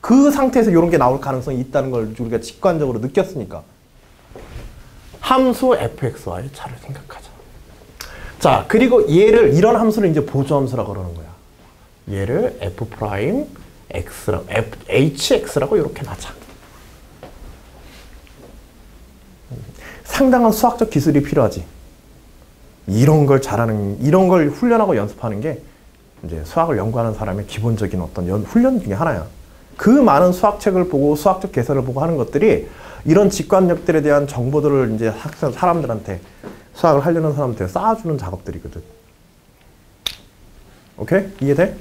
그 상태에서 이런 게 나올 가능성이 있다는 걸 우리가 직관적으로 느꼈으니까. 함수 fx와의 차를 생각하자. 자, 그리고 얘를 이런 함수를 이제 보조함수라고 그러는 거야. 얘를 hx라고 이렇게 놔자. 상당한 수학적 기술이 필요하지. 이런 걸 훈련하고 연습하는 게 이제 수학을 연구하는 사람의 기본적인 어떤 훈련 중에 하나야. 그 많은 수학책을 보고 수학적 개설을 보고 하는 것들이 이런 직관력들에 대한 정보들을 이제 사람들한테 수학을 하려는 사람한테 쌓아주는 작업들이거든. 오케이? 이해돼?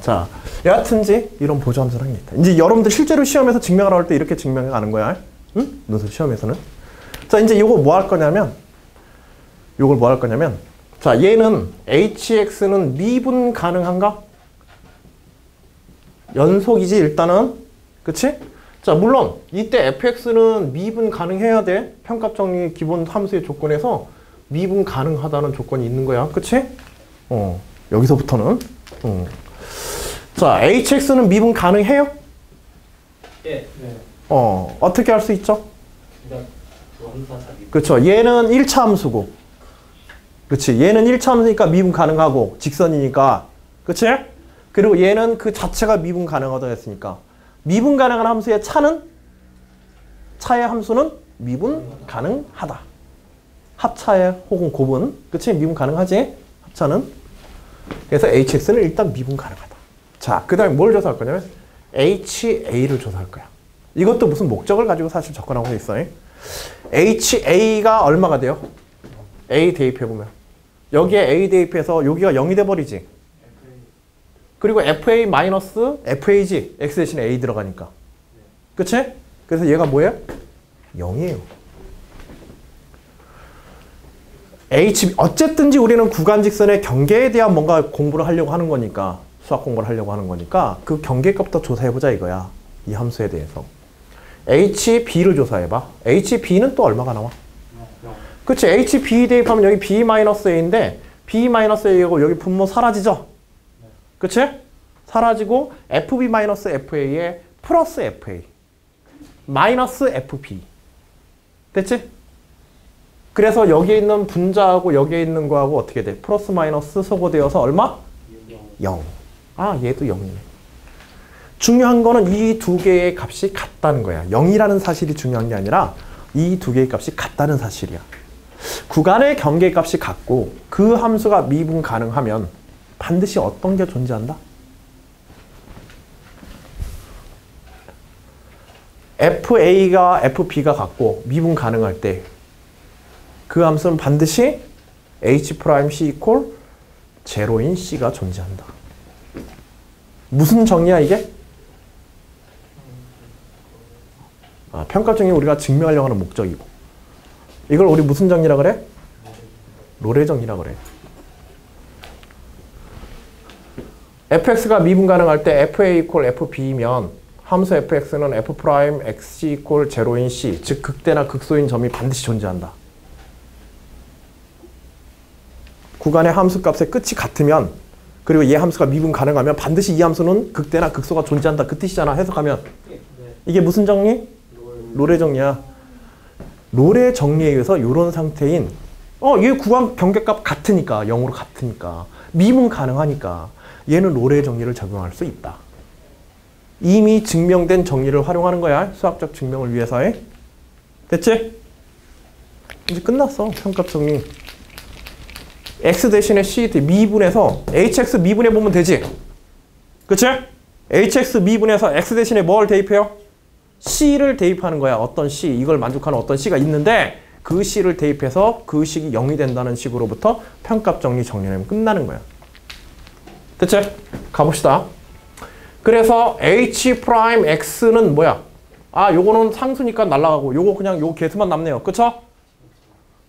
자, 여하튼지 이런 보조함수라는 게 있다. 이제 여러분들 실제로 시험에서 증명을 할 때 이렇게 증명해 가는 거야. 응? 논술 시험에서는. 자, 이제 이거 뭐 할 거냐면, 자, 얘는 hx는 미분 가능한가? 연속이지 일단은. 그치? 자, 물론 이때 fx는 미분 가능해야 돼. 평값 정리 기본 함수의 조건에서 미분 가능하다는 조건이 있는 거야. 그치? 여기서부터는. 자, hx는 미분 가능해요? 예. 네. 어떻게 할 수 있죠? 일단 원사 자기. 그렇죠. 얘는 1차 함수고. 그치? 얘는 1차 함수니까 미분 가능하고 직선이니까. 그치? 그리고 얘는 그 자체가 미분 가능하다고 했으니까. 미분 가능한 함수의 차의 함수는 미분 가능하다. 합차의 혹은 곱은. 그치? 미분 가능하지? 합차는. 그래서 hx는 일단 미분 가능하다. 자, 그 다음에 뭘 조사할 거냐면 ha를 조사할 거야. 이것도 무슨 목적을 가지고 사실 접근하고 있어. ha가 얼마가 돼요? a 대입해보면. 여기에 a 대입해서 여기가 0이 돼버리지. 그리고 fa 마이너스 fa지. x 대신에 a 들어가니까. 그치? 그래서 얘가 뭐예요? 0이에요. 어쨌든지 우리는 구간직선의 경계에 대한 뭔가 공부를 하려고 하는 거니까, 수학 공부를 하려고 하는 거니까 그 경계값부터 조사해보자 이거야. 이 함수에 대해서. HB를 조사해봐. HB는 또 얼마가 나와? 그치? HB 대입하면 여기 B-A인데 B-A하고 여기 분모 사라지죠? 그치? 사라지고 FB-FA에 플러스 FA 마이너스 FB 됐지? 그래서 여기에 있는 분자하고 여기에 있는 거하고 어떻게 돼? 플러스 마이너스 소거되어서 얼마? 0. 아 얘도 0이네. 중요한 거는 이 두 개의 값이 같다는 거야. 0이라는 사실이 중요한 게 아니라 이 두 개의 값이 같다는 사실이야. 구간의 경계값이 같고 그 함수가 미분 가능하면 반드시 어떤 게 존재한다? FA가 FB가 같고 미분 가능할 때 그 함수는 반드시 H'C 이퀄 제로인 C가 존재한다. 무슨 정의야 이게? 평가 정의 우리가 증명하려고 하는 목적이고 이걸 우리 무슨 정의라 그래? 로레 정의라 그래. fx가 미분 가능할 때 fa 이퀄 fb면 함수 fx는 f'xc 이퀄 제로인 c 즉 극대나 극소인 점이 반드시 존재한다. 구간의 함수 값의 끝이 같으면 그리고 얘 함수가 미분 가능하면 반드시 이 함수는 극대나 극소가 존재한다. 그 뜻이잖아. 해석하면. 이게 무슨 정리? 로레 정리야. 로레 정리에 의해서 이런 상태인 얘 구간 경계값 같으니까 0으로 같으니까 미분 가능하니까 얘는 로레 정리를 적용할 수 있다. 이미 증명된 정리를 활용하는 거야. 수학적 증명을 위해서의. 됐지? 이제 끝났어. 평값 정리. x 대신에 c 미분해서 hx 미분해보면 되지. 그치? hx 미분해서 x 대신에 뭘 대입해요? c를 대입하는 거야. 어떤 c, 이걸 만족하는 어떤 c가 있는데 그 c를 대입해서 그 식이 0이 된다는 식으로부터 평값 정리 정리하면 끝나는 거야. 됐지? 가봅시다. 그래서 H'X는 뭐야? 요거는 상수니까 날라가고 요거 그냥 요 개수만 남네요. 그쵸?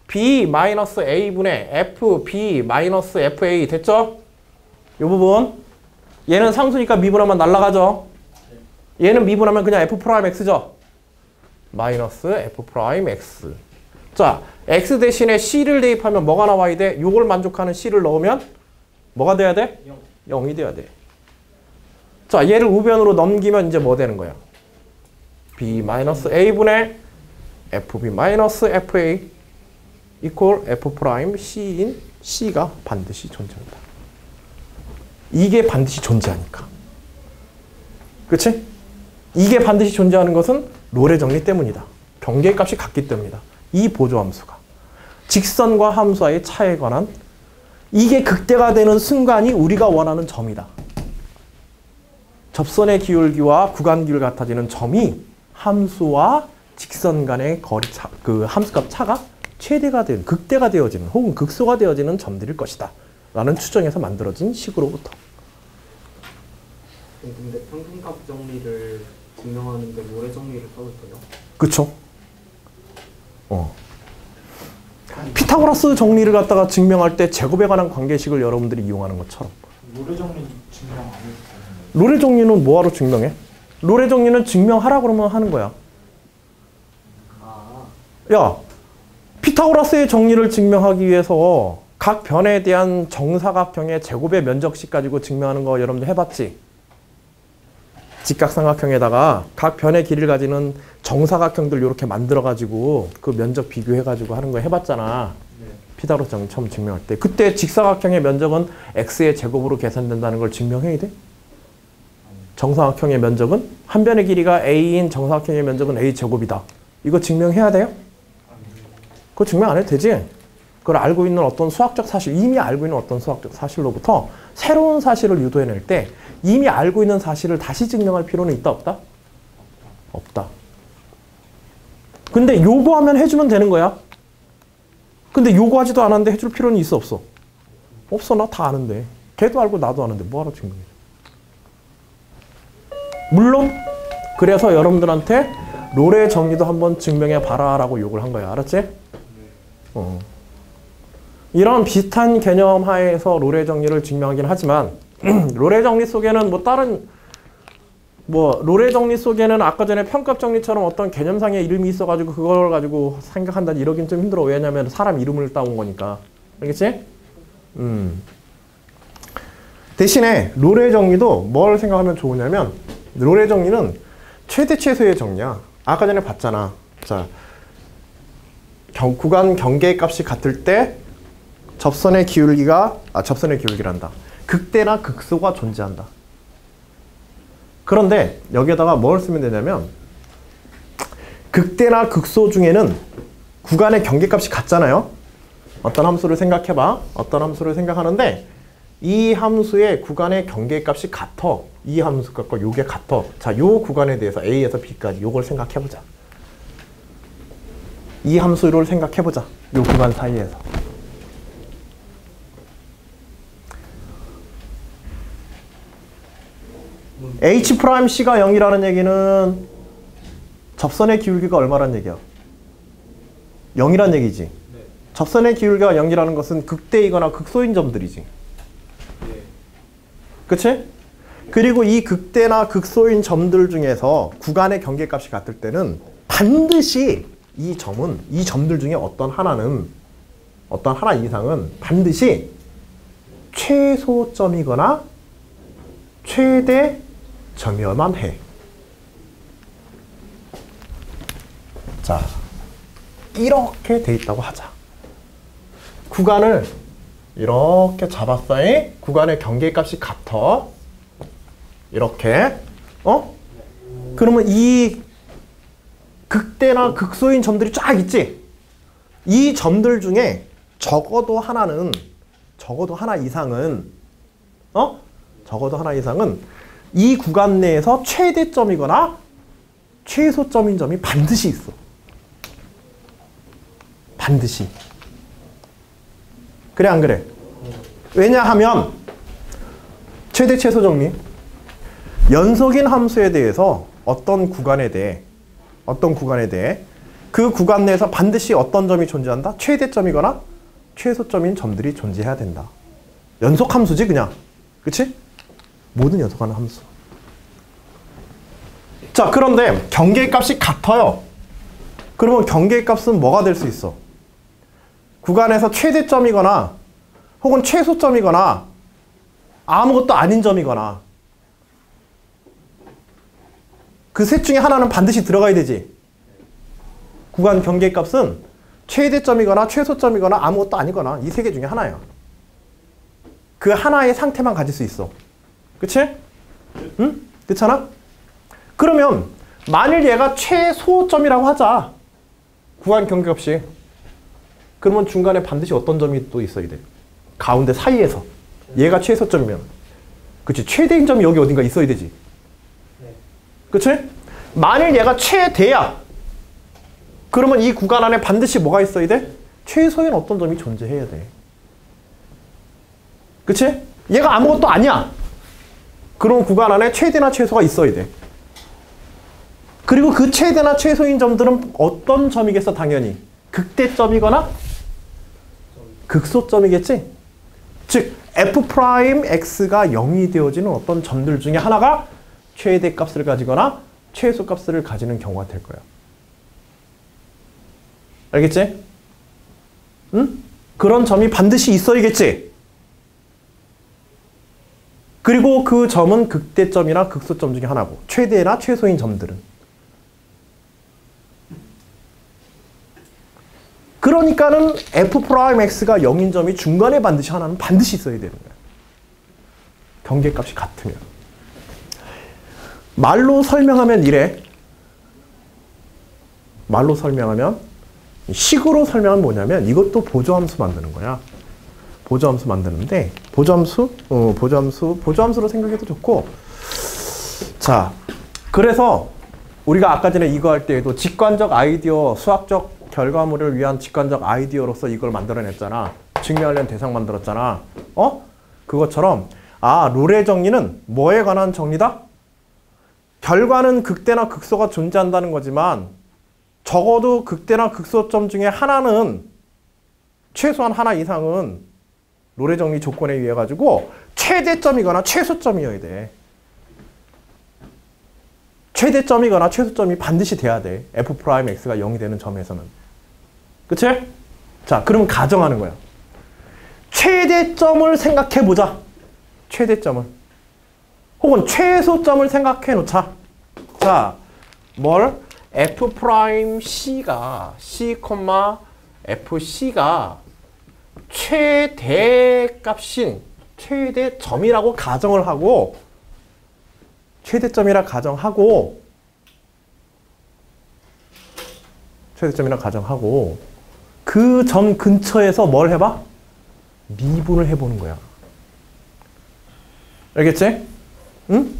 B-A분의 FB-FA 됐죠? 요 부분 얘는 상수니까 미분하면 날라가죠? 얘는 미분하면 그냥 F'X죠? 마이너스 F'X. 자, X 대신에 C를 대입하면 뭐가 나와야 돼? 요걸 만족하는 C를 넣으면 뭐가 돼야 돼? 0이 돼야 돼. 자, 얘를 우변으로 넘기면 이제 뭐 되는 거야? B-A분의 FB-FA 이퀄 F'C인 C가 반드시 존재한다. 이게 반드시 존재하니까. 그치? 이게 반드시 존재하는 것은 로레 정리 때문이다. 경계값이 같기 때문이다. 이 보조함수가. 직선과 함수와의 차이에 관한 이게 극대가 되는 순간이 우리가 원하는 점이다. 접선의 기울기와 구간 기울 같아지는 점이 함수와 직선 간의 거리 차, 그 함수값 차가 최대가 되는, 극대가 되어지는 혹은 극소가 되어지는 점들일 것이다. 라는 추정에서 만들어진 식으로부터. 근데 평균값 정리를 증명하는데 로레 정리를 써도 돼요? 그쵸? 피타고라스 정리를 갖다가 증명할 때 제곱에 관한 관계식을 여러분들이 이용하는 것처럼. 로레 정리 증명 안 해도 되는 로레 정리는 뭐하러 증명해? 로레 정리는 증명하라 그러면 하는 거야. 야, 피타고라스의 정리를 증명하기 위해서 각 변에 대한 정사각형의 제곱의 면적식 가지고 증명하는 거 여러분들 해봤지? 직각삼각형에다가 각 변의 길이를 가지는 정사각형들 이렇게 만들어가지고 그 면적 비교해가지고 하는 거 해봤잖아. 네. 피타고라스 정리 처음 증명할 때. 그때 직사각형의 면적은 x의 제곱으로 계산된다는 걸 증명해야 돼? 정사각형의 면적은 한 변의 길이가 a인 정사각형의 면적은 a 제곱이다. 이거 증명해야 돼요? 그거 증명 안 해도 되지? 그걸 알고 있는 어떤 수학적 사실, 이미 알고 있는 어떤 수학적 사실로부터 새로운 사실을 유도해낼 때 이미 알고 있는 사실을 다시 증명할 필요는 있다, 없다? 없다. 근데 요구하면 해주면 되는 거야. 근데 요구하지도 않았는데 해줄 필요는 있어, 없어? 없어, 나 다 아는데. 걔도 알고 나도 아는데 뭐하러 증명해? 물론 그래서 여러분들한테 로레 정리도 한번 증명해 봐라 라고 요구를 한 거야. 알았지? 이런 비슷한 개념 하에서 로레 정리를 증명하긴 하지만 로레 정리 속에는 뭐 다른 뭐 롤의 정리 속에는 아까 전에 평값 정리처럼 어떤 개념상의 이름이 있어가지고 그걸 가지고 생각한다 이러긴 좀 힘들어. 왜냐면 사람 이름을 따온 거니까. 알겠지? 대신에 롤의 정리도 뭘 생각하면 좋으냐면 롤의 정리는 최대 최소의 정리야. 아까 전에 봤잖아. 자, 구간 경계의 값이 같을 때 접선의 기울기란다. 극대나 극소가 존재한다. 그런데 여기에다가 뭘 쓰면 되냐면 극대나 극소 중에는 구간의 경계값이 같잖아요. 어떤 함수를 생각해봐. 어떤 함수를 생각하는데 이 함수의 구간의 경계값이 같아. 이 함수 값과 요게 같아. 자, 요 구간에 대해서 A에서 B까지 요걸 생각해보자. 이 함수를 생각해보자. 요 구간 사이에서. H'C가 0이라는 얘기는 접선의 기울기가 얼마란 얘기야? 0이란 얘기지. 네. 접선의 기울기가 0이라는 것은 극대이거나 극소인 점들이지. 네. 그치? 그리고 이 극대나 극소인 점들 중에서 구간의 경계값이 같을 때는 반드시 이 점들 중에 어떤 하나 이상은 반드시 최소점이거나 최대점이어야만 해. 자, 이렇게 돼 있다고 하자. 구간을 이렇게 잡았어요. 구간의 경계값이 같아. 이렇게. 그러면 이 극대나 극소인 점들이 쫙 있지? 이 점들 중에 적어도 하나 이상은 이 구간 내에서 최대점이거나 최소점인 점이 반드시 있어. 반드시. 그래 안 그래? 왜냐하면 최대 최소 정리. 연속인 함수에 대해서 어떤 구간에 대해 그 구간 내에서 반드시 어떤 점이 존재한다? 최대점이거나 최소점인 점들이 존재해야 된다. 연속 함수지 그냥. 그치? 모든 연속하는 함수. 자, 그런데 경계값이 같아요. 그러면 경계값은 뭐가 될 수 있어? 구간에서 최대점이거나 혹은 최소점이거나 아무것도 아닌 점이거나 그 셋 중에 하나는 반드시 들어가야 되지. 구간 경계값은 최대점이거나 최소점이거나 아무것도 아니거나 이 세 개 중에 하나야. 그 하나의 상태만 가질 수 있어. 그치? 응? 그렇잖아? 그러면 만일 얘가 최소점이라고 하자. 구간 경계값이. 그러면 중간에 반드시 어떤 점이 또 있어야 돼? 가운데 사이에서. 얘가 최소점이면. 그치? 최대인 점이 여기 어딘가 있어야 되지. 그치? 만일 얘가 최대야. 그러면 이 구간 안에 반드시 뭐가 있어야 돼? 최소인 어떤 점이 존재해야 돼. 그치? 얘가 아무것도 아니야. 그럼 구간 안에 최대나 최소가 있어야 돼. 그리고 그 최대나 최소인 점들은 어떤 점이겠어? 당연히. 극대점이거나 극소점이겠지? 즉 f'x가 0이 되어지는 어떤 점들 중에 하나가 최대값을 가지거나 최소값을 가지는 경우가 될 거야. 알겠지? 응? 그런 점이 반드시 있어야겠지? 그리고 그 점은 극대점이나 극소점 중에 하나고 최대나 최소인 점들은. 그러니까는 f'x가 0인 점이 중간에 반드시 하나는 반드시 있어야 되는 거야. 경계값이 같으면. 말로 설명하면 이래. 말로 설명하면 식으로 설명하면 뭐냐면 이것도 보조함수 만드는 거야. 보조함수 만드는데 보조함수로 생각해도 좋고. 자, 그래서 우리가 아까 전에 이거 할 때에도 직관적 아이디어, 수학적 결과물을 위한 직관적 아이디어로서 이걸 만들어냈잖아. 증명하려는 대상 만들었잖아. 그것처럼 롤의 정리는 뭐에 관한 정리다? 결과는 극대나 극소가 존재한다는 거지만 적어도 극대나 극소점 중에 하나는 최소한 하나 이상은 롤의 정리 조건에 의해 가지고 최대점이거나 최소점이어야 돼. 최대점이거나 최소점이 반드시 돼야 돼. f 프라임 x가 0이 되는 점에서는. 그치? 자, 그러면 가정하는 거야. 최대점을 생각해 보자. 최대점을. 혹은 최소점을 생각해 놓자. 자, 뭘? f 프라임 c가 c, fc가 최대값인 최대점이라고 가정을 하고 최대점이라 가정하고 그 점 근처에서 뭘 해봐? 미분을 해보는 거야. 알겠지? 응?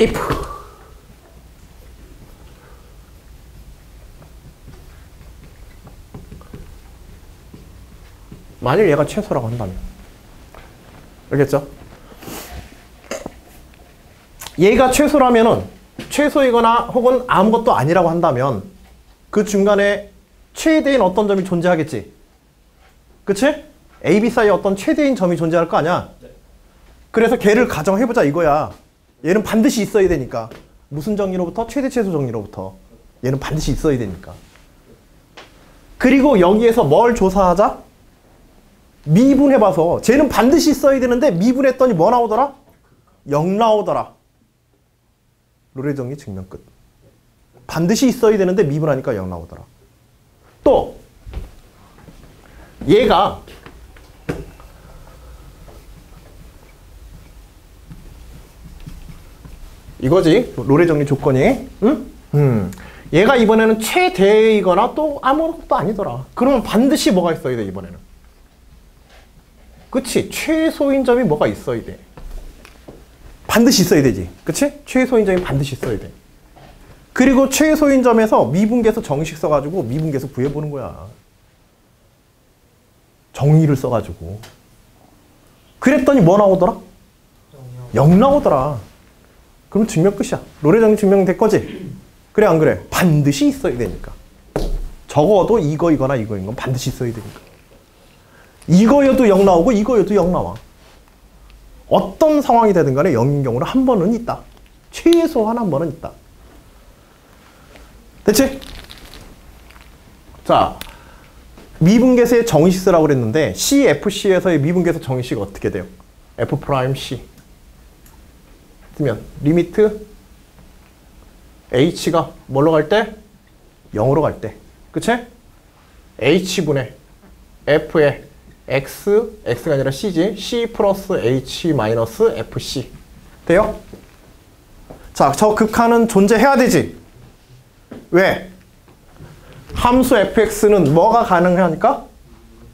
if 만일 얘가 최소라고 한다면. 알겠죠? 얘가 최소라면은 최소이거나 혹은 아무것도 아니라고 한다면 그 중간에 최대인 어떤 점이 존재하겠지? 그치? A, B 사이에 어떤 최대인 점이 존재할 거 아니야? 그래서 걔를 가정해보자 이거야. 얘는 반드시 있어야 되니까. 무슨 정리로부터? 최대 최소 정리로부터. 얘는 반드시 있어야 되니까. 그리고 여기에서 뭘 조사하자? 미분해봐서 쟤는 반드시 있어야 되는데 미분했더니 뭐 나오더라? 0 나오더라. 롤의 정리 증명 끝. 반드시 있어야 되는데 미분하니까 0 나오더라. 또 얘가 이거지. 롤의 정리 조건이. 응? 얘가 이번에는 최대이거나 또 아무것도 아니더라. 그러면 반드시 뭐가 있어야 돼 이번에는. 그치? 최소인 점이 뭐가 있어야 돼. 반드시 있어야 되지. 그치? 최소인 점이 반드시 있어야 돼. 그리고 최소인 점에서 미분계수 정식 써가지고 미분계수 구해보는 거야. 정의를 써가지고. 그랬더니 뭐 나오더라? 0 나오더라. 그럼 증명 끝이야. 롤의 정리 증명된 거지? 그래 안 그래? 반드시 있어야 되니까. 적어도 이거이거나 이거인 건 반드시 있어야 되니까. 이거여도 0 나오고 이거여도 0 나와. 어떤 상황이 되든 간에 0인 경우는 한 번은 있다. 최소한 한 번은 있다. 됐지? 자, 미분계수의 정의식 쓰라고 그랬는데 CFC에서의 미분계수 정의식이 어떻게 돼요? F'C 쓰면 리미트 H가 뭘로 갈 때? 0으로 갈 때. 그치? H분의 F의 X가 아니라 C지. C 플러스 H 마이너스 FC. 돼요? 자, 저 극한은 존재해야 되지. 왜? 함수 fx는 뭐가 가능하니까?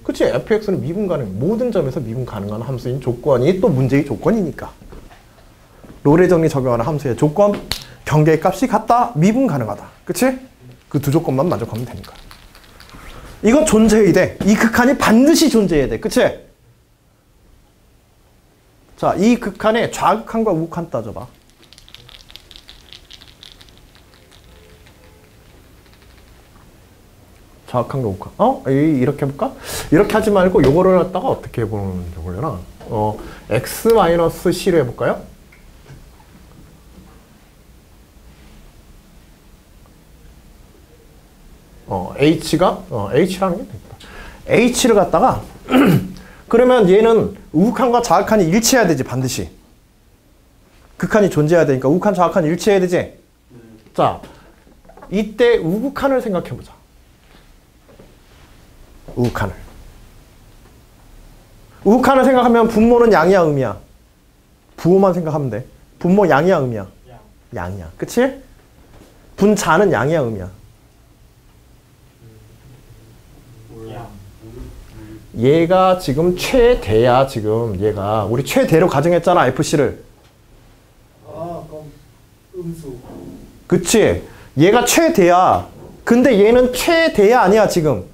그치? fx는 미분 가능. 모든 점에서 미분 가능한 함수인 조건이 또 문제의 조건이니까. 롤의 정리 적용하는 함수의 조건, 경계의 값이 같다. 미분 가능하다. 그치? 그 두 조건만 만족하면 되니까. 이건 존재해야 돼. 이 극한이 반드시 존재해야 돼. 그치? 자, 이 극한의 좌극한과 우극한 따져봐. 좌극한과 우극한. 이렇게 해볼까? 이렇게 하지 말고 요거를 갖다가 어떻게 해보는 거려나? x-c로 해볼까요? h가 h라는 게 되겠다. h를 갖다가 그러면 얘는 우극한과 좌극한이 일치해야 되지 반드시. 극한이 존재해야 되니까 우극한 좌극한이 일치해야 되지. 자, 이때 우극한을 생각해보자. 우극한을 생각하면 분모는 양이야 음이야? 부호만 생각하면 돼. 분모 양이야 음이야? 양이야. 그치? 분자는 양이야 음이야? 얘가 지금 최대야. 지금 얘가 우리 최대로 가정했잖아 FC를. 그럼 음수. 그치? 얘가 최대야. 근데 얘는 최대야 아니야 지금.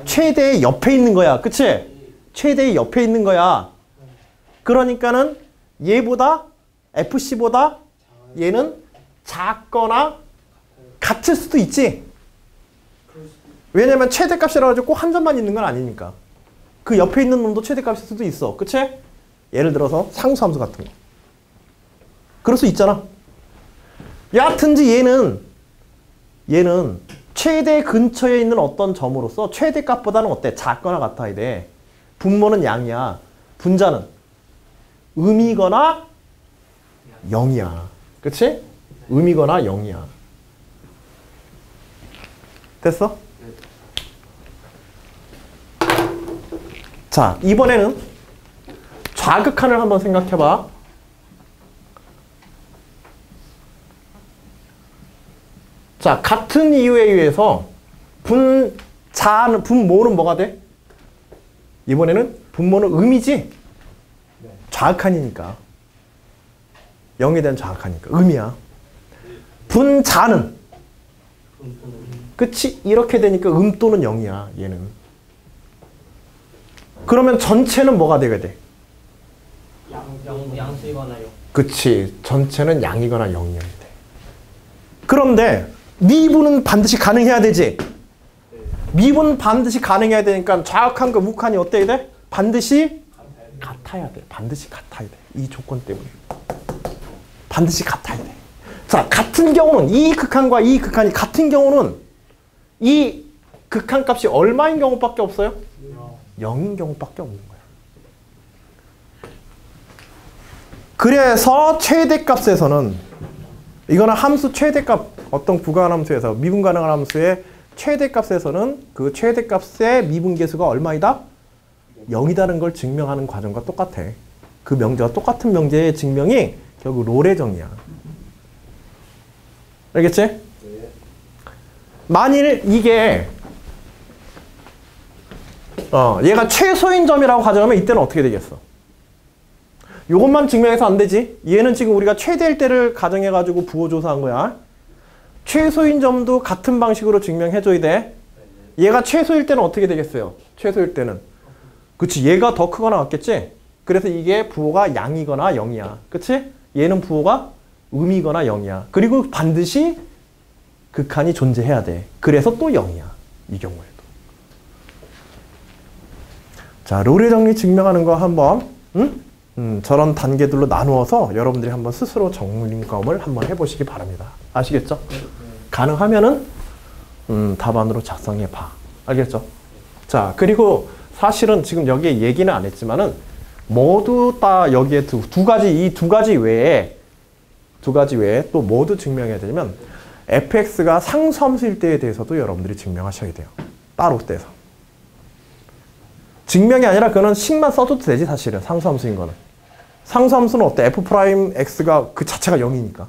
최대의 옆에 있는 거야. 그치? 최대의 옆에 있는 거야. 그러니까는 얘보다 FC보다 얘는 작거나 같을 수도 있지. 왜냐면 최대값이라 가지고 꼭 한 점만 있는 건 아니니까. 그 옆에 있는 놈도 최대값일 수도 있어. 그치? 예를 들어서 상수함수 같은 거. 그럴 수 있잖아. 여하튼지 얘는 최대 근처에 있는 어떤 점으로서 최대값보다는 어때? 작거나 같아야 돼. 분모는 양이야. 분자는 음이거나 0이야. 그치? 음이거나 0이야. 됐어? 자, 이번에는 좌극한을 한번 생각해봐. 자, 같은 이유에 의해서 분모는 뭐가 돼? 이번에는 분모는 음이지? 좌극한이니까. 0에 대한 좌극하니까. 음이야. 분자는? 그치? 이렇게 되니까 음 또는 0이야, 얘는. 그러면 전체는 뭐가 되게 돼? 양수이거나 0. 그치. 전체는 양이거나 0이어야 돼. 그런데 미분은 반드시 가능해야 되지? 미분은 반드시 가능해야 되니까 좌극한과 우극한이 어때야 돼? 반드시 같아야 돼. 반드시 같아야 돼. 이 조건 때문에. 반드시 같아야 돼. 자, 같은 경우는 이 극한과 이 극한이 같은 경우는 이 극한값이 얼마인 경우밖에 없어요? 0인 경우밖에 없는 거야. 그래서 최대값에서는 이거는 함수 최대값 어떤 부가한 함수에서 미분 가능한 함수의 최대값에서는 그 최대값의 미분계수가 얼마이다? 0이다는 걸 증명하는 과정과 똑같아. 그 명제와 똑같은 명제의 증명이 결국 롤의 정의야. 알겠지? 만일 이게 얘가 최소인 점이라고 가정하면 이때는 어떻게 되겠어? 이것만 증명해서 안 되지. 얘는 지금 우리가 최대일 때를 가정해가지고 부호조사한 거야. 최소인 점도 같은 방식으로 증명해줘야 돼. 얘가 최소일 때는 어떻게 되겠어요? 최소일 때는. 그치, 얘가 더 크거나 같겠지? 그래서 이게 부호가 양이거나 0이야. 그치? 얘는 부호가 음이거나 0이야. 그리고 반드시 극한이 존재해야 돼. 그래서 또 0이야. 이 경우에도. 자, 롤의 정리 증명하는 거 한번 저런 단계들로 나누어서 여러분들이 한번 스스로 점검을 한번 해보시기 바랍니다. 아시겠죠? 가능하면은 답안으로 작성해 봐. 알겠죠? 자, 그리고 사실은 지금 여기에 얘기는 안 했지만은 모두 다 여기에 두 가지 외에 또 모두 증명해야 되면 fx가 상수함수일 때에 대해서도 여러분들이 증명하셔야 돼요. 따로 떼서. 증명이 아니라 그거는 식만 써도 되지 사실은 상수함수인 거는. 상수함수는 어때? f'x가 그 자체가 0이니까.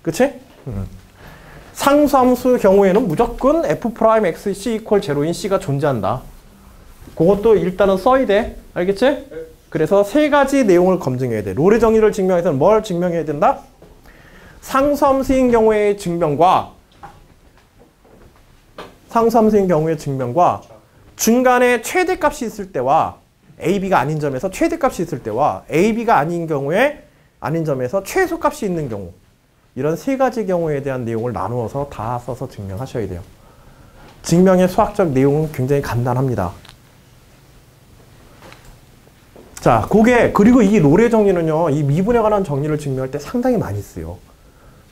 그치? 상수함수 경우에는 무조건 f'xc = 0인 c가 존재한다. 그것도 일단은 써야 돼. 알겠지? 그래서 세 가지 내용을 검증해야 돼. 롤의 정의를 증명해서는 뭘 증명해야 된다? 상수함수인 경우의 증명과 중간에 최대값이 있을 때와 AB가 아닌 점에서 최대값이 있을 때와 AB가 아닌 경우에 아닌 점에서 최소값이 있는 경우, 이런 세 가지 경우에 대한 내용을 나누어서 다 써서 증명하셔야 돼요. 증명의 수학적 내용은 굉장히 간단합니다. 자, 그리고 이 롤의 정리는요, 이 미분에 관한 정리를 증명할 때 상당히 많이 쓰요.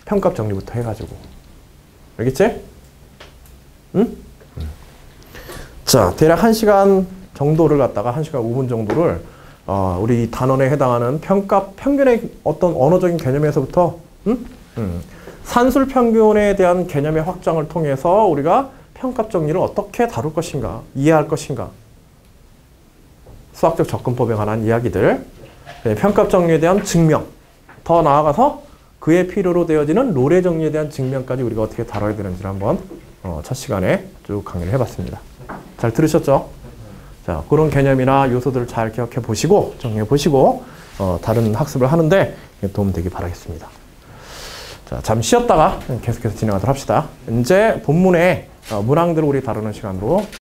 평값 정리부터 해가지고. 알겠지? 응? 자, 대략 1시간 정도를 갖다가 1시간 5분 정도를 우리 단원에 해당하는 평균의 어떤 언어적인 개념에서부터 산술 평균에 대한 개념의 확장을 통해서 우리가 평값 정리를 어떻게 다룰 것인가, 이해할 것인가, 수학적 접근법에 관한 이야기들, 평값 정리에 대한 증명, 더 나아가서 그의 필요로 되어지는 롤의 정리에 대한 증명까지 우리가 어떻게 다뤄야 되는지를 한번 첫 시간에 쭉 강의를 해봤습니다. 잘 들으셨죠? 자, 그런 개념이나 요소들을 잘 기억해 보시고 정리해 보시고 다른 학습을 하는데 도움되기 바라겠습니다. 자, 잠시 쉬었다가 계속해서 진행하도록 합시다. 이제 본문의 문항들을 우리 다루는 시간으로